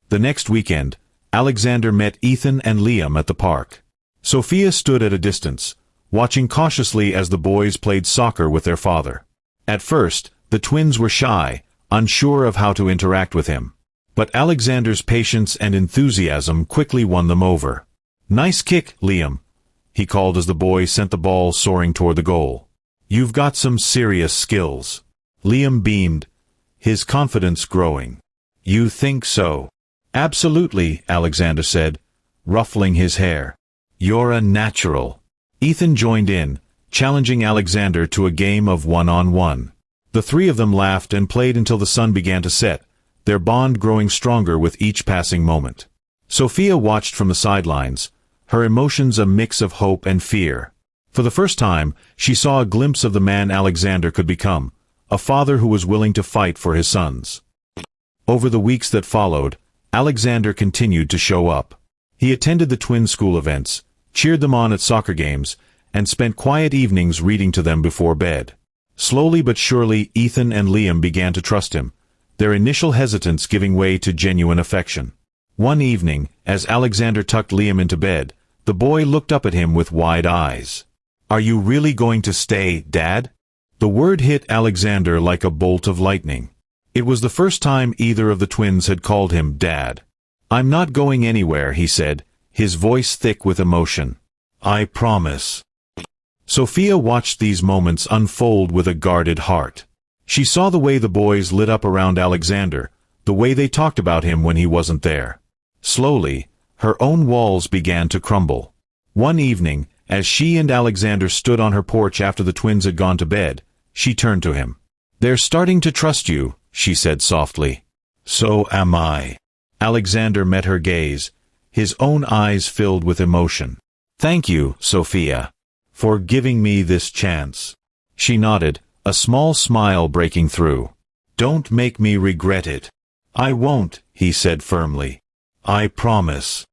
Speaker 1: The next weekend, Alexander met Ethan and Liam at the park. Sophia stood at a distance, watching cautiously as the boys played soccer with their father. At first, the twins were shy, unsure of how to interact with him. But Alexander's patience and enthusiasm quickly won them over. "Nice kick, Liam," he called as the boy sent the ball soaring toward the goal. "You've got some serious skills." Liam beamed, his confidence growing. "You think so?" "Absolutely," Alexander said, ruffling his hair. "You're a natural." Ethan joined in, challenging Alexander to a game of one-on-one. The three of them laughed and played until the sun began to set, their bond growing stronger with each passing moment. Sophia watched from the sidelines, her emotions a mix of hope and fear. For the first time, she saw a glimpse of the man Alexander could become, a father who was willing to fight for his sons. Over the weeks that followed, Alexander continued to show up. He attended the twin school events, cheered them on at soccer games, and spent quiet evenings reading to them before bed. Slowly but surely, Ethan and Liam began to trust him, their initial hesitance giving way to genuine affection. One evening, as Alexander tucked Liam into bed, the boy looked up at him with wide eyes. "Are you really going to stay, Dad?" The word hit Alexander like a bolt of lightning. It was the first time either of the twins had called him Dad. "I'm not going anywhere," he said, his voice thick with emotion. "I promise." Sophia watched these moments unfold with a guarded heart. She saw the way the boys lit up around Alexander, the way they talked about him when he wasn't there. Slowly, her own walls began to crumble. One evening, as she and Alexander stood on her porch after the twins had gone to bed, she turned to him. "They're starting to trust you," she said softly. "So am I." Alexander met her gaze, his own eyes filled with emotion. Thank you, Sophia, for giving me this chance. She nodded, a small smile breaking through. Don't make me regret it. I won't, he said firmly. I promise.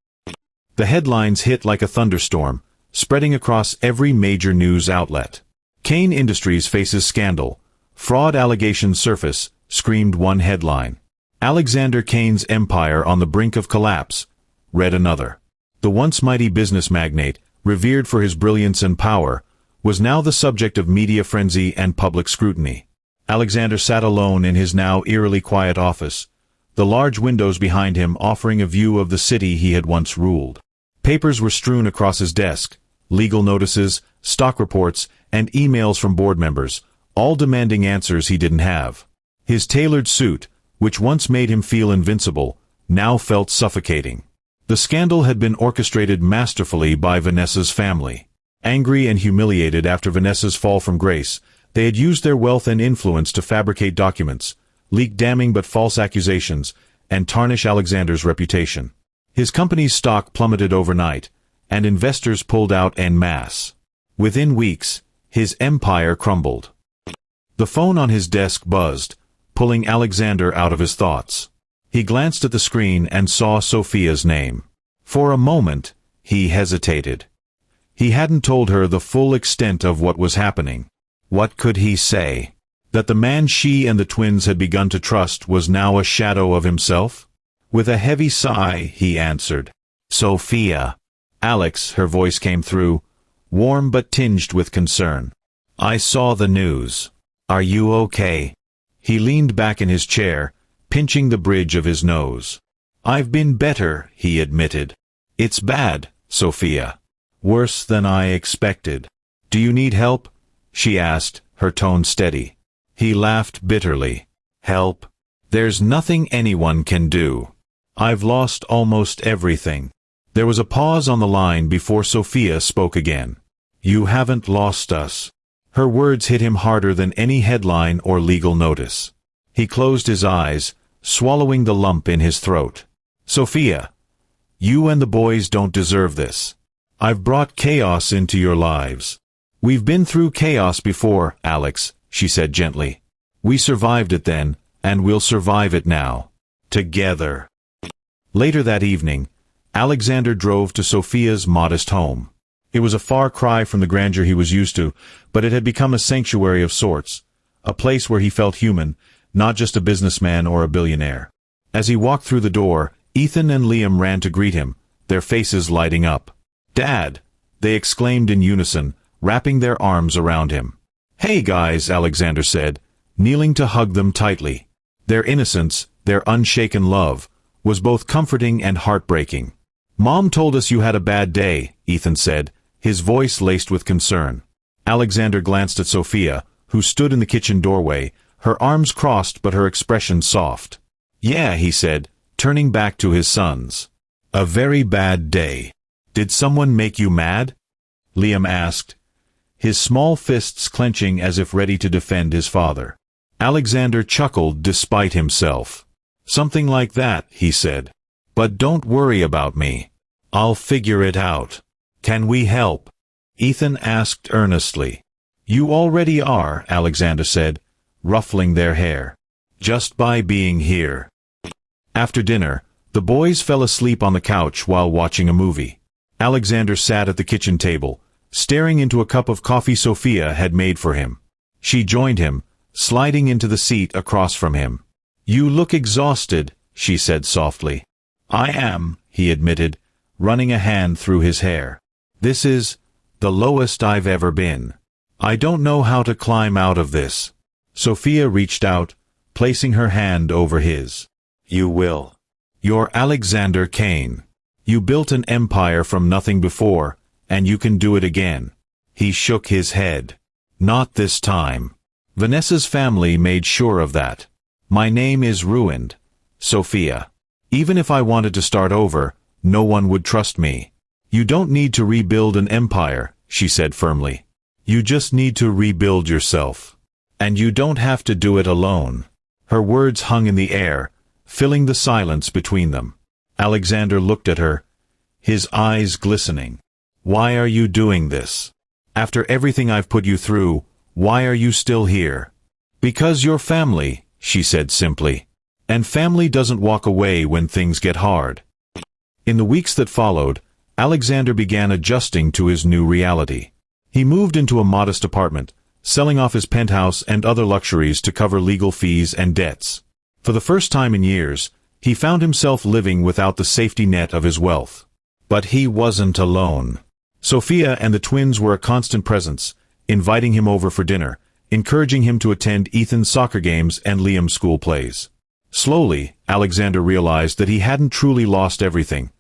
Speaker 1: The headlines hit like a thunderstorm, spreading across every major news outlet. Kane Industries faces scandal. Fraud allegations surface, screamed one headline. Alexander Kane's empire on the brink of collapse, read another. The once mighty business magnate, revered for his brilliance and power, was now the subject of media frenzy and public scrutiny. Alexander sat alone in his now eerily quiet office, the large windows behind him offering a view of the city he had once ruled. Papers were strewn across his desk, legal notices, stock reports, and emails from board members, all demanding answers he didn't have. His tailored suit, which once made him feel invincible, now felt suffocating. The scandal had been orchestrated masterfully by Vanessa's family. Angry and humiliated after Vanessa's fall from grace, they had used their wealth and influence to fabricate documents, leak damning but false accusations, and tarnish Alexander's reputation. His company's stock plummeted overnight, and investors pulled out en masse. Within weeks, his empire crumbled. The phone on his desk buzzed, pulling Alexander out of his thoughts. He glanced at the screen and saw Sophia's name. For a moment, he hesitated. He hadn't told her the full extent of what was happening. What could he say? That the man she and the twins had begun to trust was now a shadow of himself? With a heavy sigh, he answered, "Sophia." "Alex," her voice came through, warm but tinged with concern. "I saw the news. Are you okay?" He leaned back in his chair, pinching the bridge of his nose. "I've been better," he admitted. "It's bad, Sophia. Worse than I expected." "Do you need help?" she asked, her tone steady. He laughed bitterly. "Help? There's nothing anyone can do. I've lost almost everything." There was a pause on the line before Sophia spoke again. "You haven't lost us." Her words hit him harder than any headline or legal notice. He closed his eyes, swallowing the lump in his throat. "Sophia, you and the boys don't deserve this. I've brought chaos into your lives." "We've been through chaos before, Alex," she said gently. "We survived it then, and we'll survive it now. Together." Later that evening, Alexander drove to Sophia's modest home. It was a far cry from the grandeur he was used to, but it had become a sanctuary of sorts, a place where he felt human, not just a businessman or a billionaire. As he walked through the door, Ethan and Liam ran to greet him, their faces lighting up. "Dad!" they exclaimed in unison, wrapping their arms around him. "Hey guys," Alexander said, kneeling to hug them tightly. Their innocence, their unshaken love, was both comforting and heartbreaking. "Mom told us you had a bad day," Ethan said, his voice laced with concern. Alexander glanced at Sophia, who stood in the kitchen doorway, her arms crossed but her expression soft. "Yeah," he said, turning back to his sons. "A very bad day. Did someone make you mad?" Liam asked, his small fists clenching as if ready to defend his father. Alexander chuckled despite himself. "Something like that," he said. "But don't worry about me. I'll figure it out." "Can we help?" Ethan asked earnestly. "You already are," Alexander said, ruffling their hair. "Just by being here." After dinner, the boys fell asleep on the couch while watching a movie. Alexander sat at the kitchen table, staring into a cup of coffee Sophia had made for him. She joined him, sliding into the seat across from him. "You look exhausted," she said softly. "I am," he admitted, running a hand through his hair. "This is the lowest I've ever been. I don't know how to climb out of this." Sophia reached out, placing her hand over his. "You will. You're Alexander Kane. You built an empire from nothing before, and you can do it again." He shook his head. "Not this time. Vanessa's family made sure of that. My name is ruined, Sophia. Even if I wanted to start over, no one would trust me." "You don't need to rebuild an empire," she said firmly. "You just need to rebuild yourself. And you don't have to do it alone." Her words hung in the air, filling the silence between them. Alexander looked at her, his eyes glistening. Why are you doing this? After everything I've put you through, why are you still here? Because you're family, she said simply. And family doesn't walk away when things get hard. In the weeks that followed, Alexander began adjusting to his new reality. He moved into a modest apartment, selling off his penthouse and other luxuries to cover legal fees and debts. For the first time in years, he found himself living without the safety net of his wealth. But he wasn't alone. Sophia and the twins were a constant presence, inviting him over for dinner, encouraging him to attend Ethan's soccer games and Liam's school plays. Slowly, Alexander realized that he hadn't truly lost everything.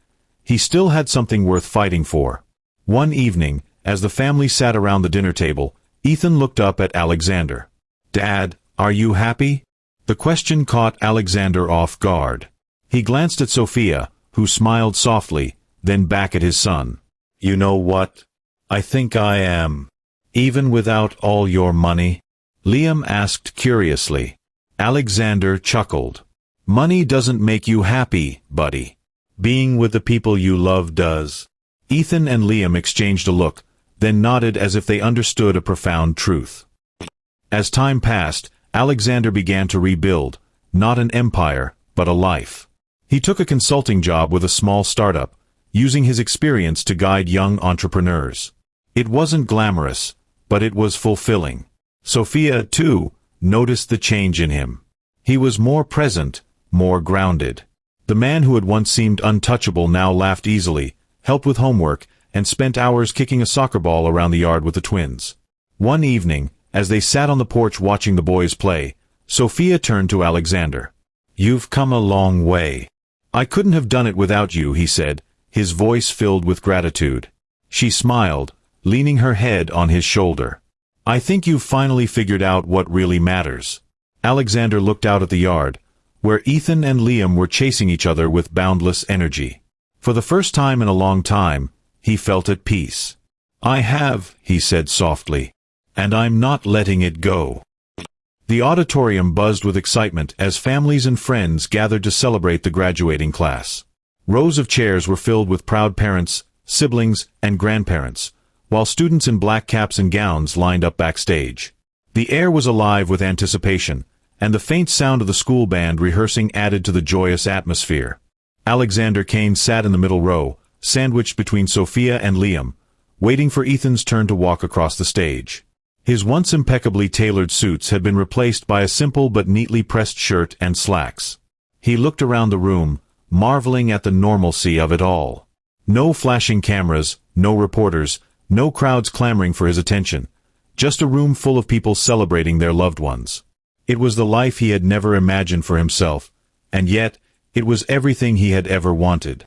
Speaker 1: He still had something worth fighting for. One evening, as the family sat around the dinner table, Ethan looked up at Alexander. "Dad, are you happy?" The question caught Alexander off guard. He glanced at Sophia, who smiled softly, then back at his son. "You know what? I think I am. Even without all your money?" Liam asked curiously. Alexander chuckled. "Money doesn't make you happy, buddy. Being with the people you love does." Ethan and Liam exchanged a look, then nodded as if they understood a profound truth. As time passed, Alexander began to rebuild, not an empire, but a life. He took a consulting job with a small startup, using his experience to guide young entrepreneurs. It wasn't glamorous, but it was fulfilling. Sophia, too, noticed the change in him. He was more present, more grounded. The man who had once seemed untouchable now laughed easily, helped with homework, and spent hours kicking a soccer ball around the yard with the twins. One evening, as they sat on the porch watching the boys play, Sophia turned to Alexander. "You've come a long way. I couldn't have done it without you," he said, his voice filled with gratitude. She smiled, leaning her head on his shoulder. "I think you've finally figured out what really matters." Alexander looked out at the yard, where Ethan and Liam were chasing each other with boundless energy. For the first time in a long time, he felt at peace. "I have," he said softly, "and I'm not letting it go." The auditorium buzzed with excitement as families and friends gathered to celebrate the graduating class. Rows of chairs were filled with proud parents, siblings, and grandparents, while students in black caps and gowns lined up backstage. The air was alive with anticipation, and the faint sound of the school band rehearsing added to the joyous atmosphere. Alexander Kane sat in the middle row, sandwiched between Sophia and Liam, waiting for Ethan's turn to walk across the stage. His once impeccably tailored suits had been replaced by a simple but neatly pressed shirt and slacks. He looked around the room, marveling at the normalcy of it all. No flashing cameras, no reporters, no crowds clamoring for his attention, just a room full of people celebrating their loved ones. It was the life he had never imagined for himself, and yet, it was everything he had ever wanted.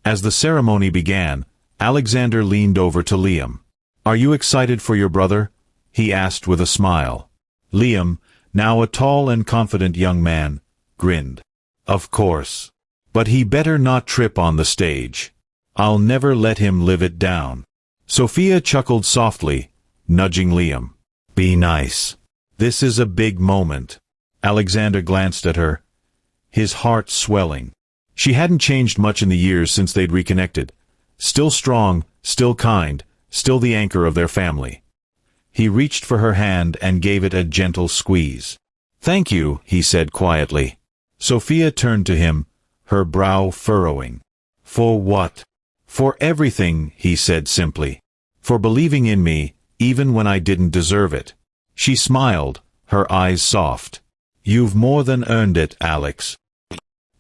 Speaker 1: As the ceremony began, Alexander leaned over to Liam. "Are you excited for your brother?" he asked with a smile. Liam, now a tall and confident young man, grinned. "Of course. But he better not trip on the stage. I'll never let him live it down." Sophia chuckled softly, nudging Liam. "Be nice. This is a big moment." Alexander glanced at her, his heart swelling. She hadn't changed much in the years since they'd reconnected. Still strong, still kind, still the anchor of their family. He reached for her hand and gave it a gentle squeeze. "Thank you," he said quietly. Sophia turned to him, her brow furrowing. "For what?" "For everything," he said simply. "For believing in me, even when I didn't deserve it." She smiled, her eyes soft. "You've more than earned it, Alex."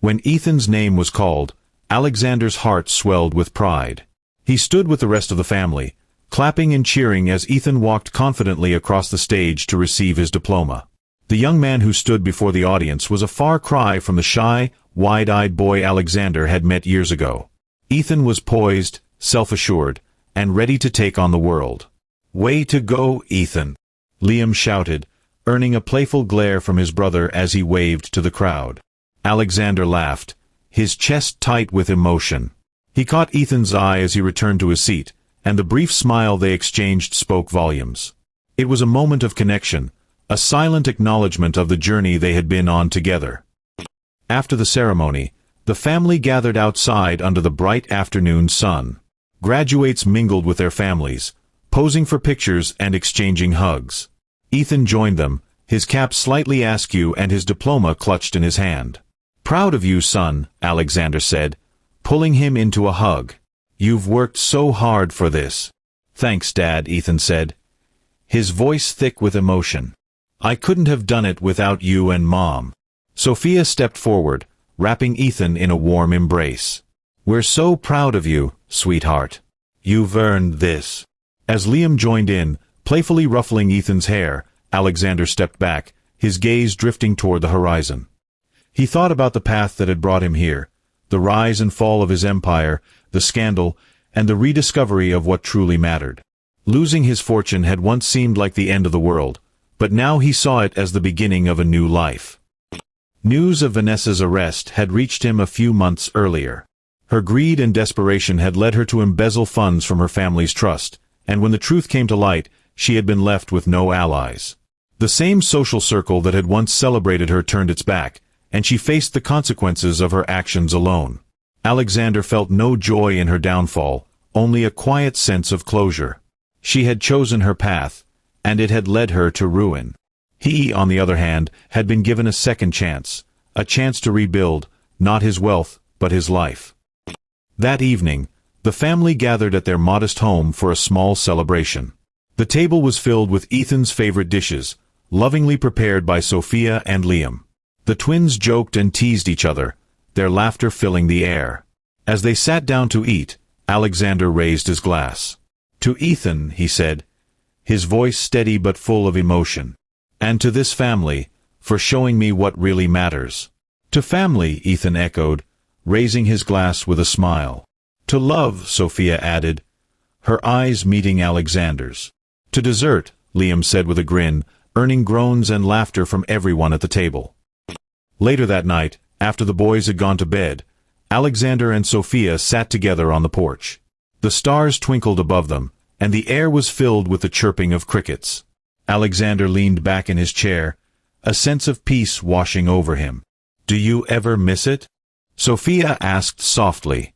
Speaker 1: When Ethan's name was called, Alexander's heart swelled with pride. He stood with the rest of the family, clapping and cheering as Ethan walked confidently across the stage to receive his diploma. The young man who stood before the audience was a far cry from the shy, wide-eyed boy Alexander had met years ago. Ethan was poised, self-assured, and ready to take on the world. "Way to go, Ethan!" Liam shouted, earning a playful glare from his brother as he waved to the crowd. Alexander laughed, his chest tight with emotion. He caught Ethan's eye as he returned to his seat, and the brief smile they exchanged spoke volumes. It was a moment of connection, a silent acknowledgement of the journey they had been on together. After the ceremony, the family gathered outside under the bright afternoon sun. Graduates mingled with their families, posing for pictures and exchanging hugs. Ethan joined them, his cap slightly askew and his diploma clutched in his hand. "Proud of you, son," Alexander said, pulling him into a hug. "You've worked so hard for this." "Thanks, Dad," Ethan said, his voice thick with emotion. "I couldn't have done it without you and Mom." Sophia stepped forward, wrapping Ethan in a warm embrace. "We're so proud of you, sweetheart. You've earned this." As Liam joined in, playfully ruffling Ethan's hair, Alexander stepped back, his gaze drifting toward the horizon. He thought about the path that had brought him here, the rise and fall of his empire, the scandal, and the rediscovery of what truly mattered. Losing his fortune had once seemed like the end of the world, but now he saw it as the beginning of a new life. News of Vanessa's arrest had reached him a few months earlier. Her greed and desperation had led her to embezzle funds from her family's trust, and when the truth came to light, she had been left with no allies. The same social circle that had once celebrated her turned its back, and she faced the consequences of her actions alone. Alexander felt no joy in her downfall, only a quiet sense of closure. She had chosen her path, and it had led her to ruin. He, on the other hand, had been given a second chance, a chance to rebuild, not his wealth, but his life. That evening, the family gathered at their modest home for a small celebration. The table was filled with Ethan's favorite dishes, lovingly prepared by Sophia and Liam. The twins joked and teased each other, their laughter filling the air. As they sat down to eat, Alexander raised his glass. "To Ethan," he said, his voice steady but full of emotion. "And to this family, for showing me what really matters." "To family," Ethan echoed, raising his glass with a smile. "To love," Sophia added, her eyes meeting Alexander's. "To dessert," Liam said with a grin, earning groans and laughter from everyone at the table. Later that night, after the boys had gone to bed, Alexander and Sophia sat together on the porch. The stars twinkled above them, and the air was filled with the chirping of crickets. Alexander leaned back in his chair, a sense of peace washing over him. "Do you ever miss it?" Sophia asked softly.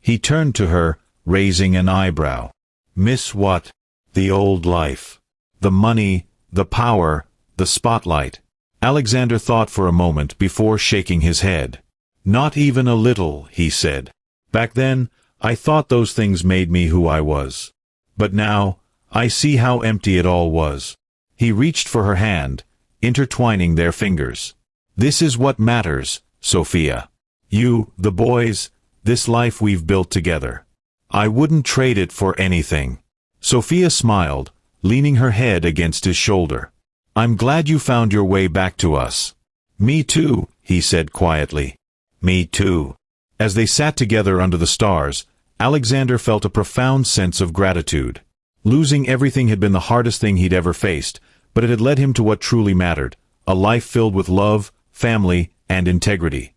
Speaker 1: He turned to her, raising an eyebrow. "Miss what?" "The old life. The money, the power, the spotlight." Alexander thought for a moment before shaking his head. "Not even a little," he said. "Back then, I thought those things made me who I was. But now, I see how empty it all was." He reached for her hand, intertwining their fingers. "This is what matters, Sophia. You, the boys, this life we've built together. I wouldn't trade it for anything." Sophia smiled, leaning her head against his shoulder. "I'm glad you found your way back to us." "Me too," he said quietly. "Me too." As they sat together under the stars, Alexander felt a profound sense of gratitude. Losing everything had been the hardest thing he'd ever faced, but it had led him to what truly mattered, a life filled with love, family, and integrity.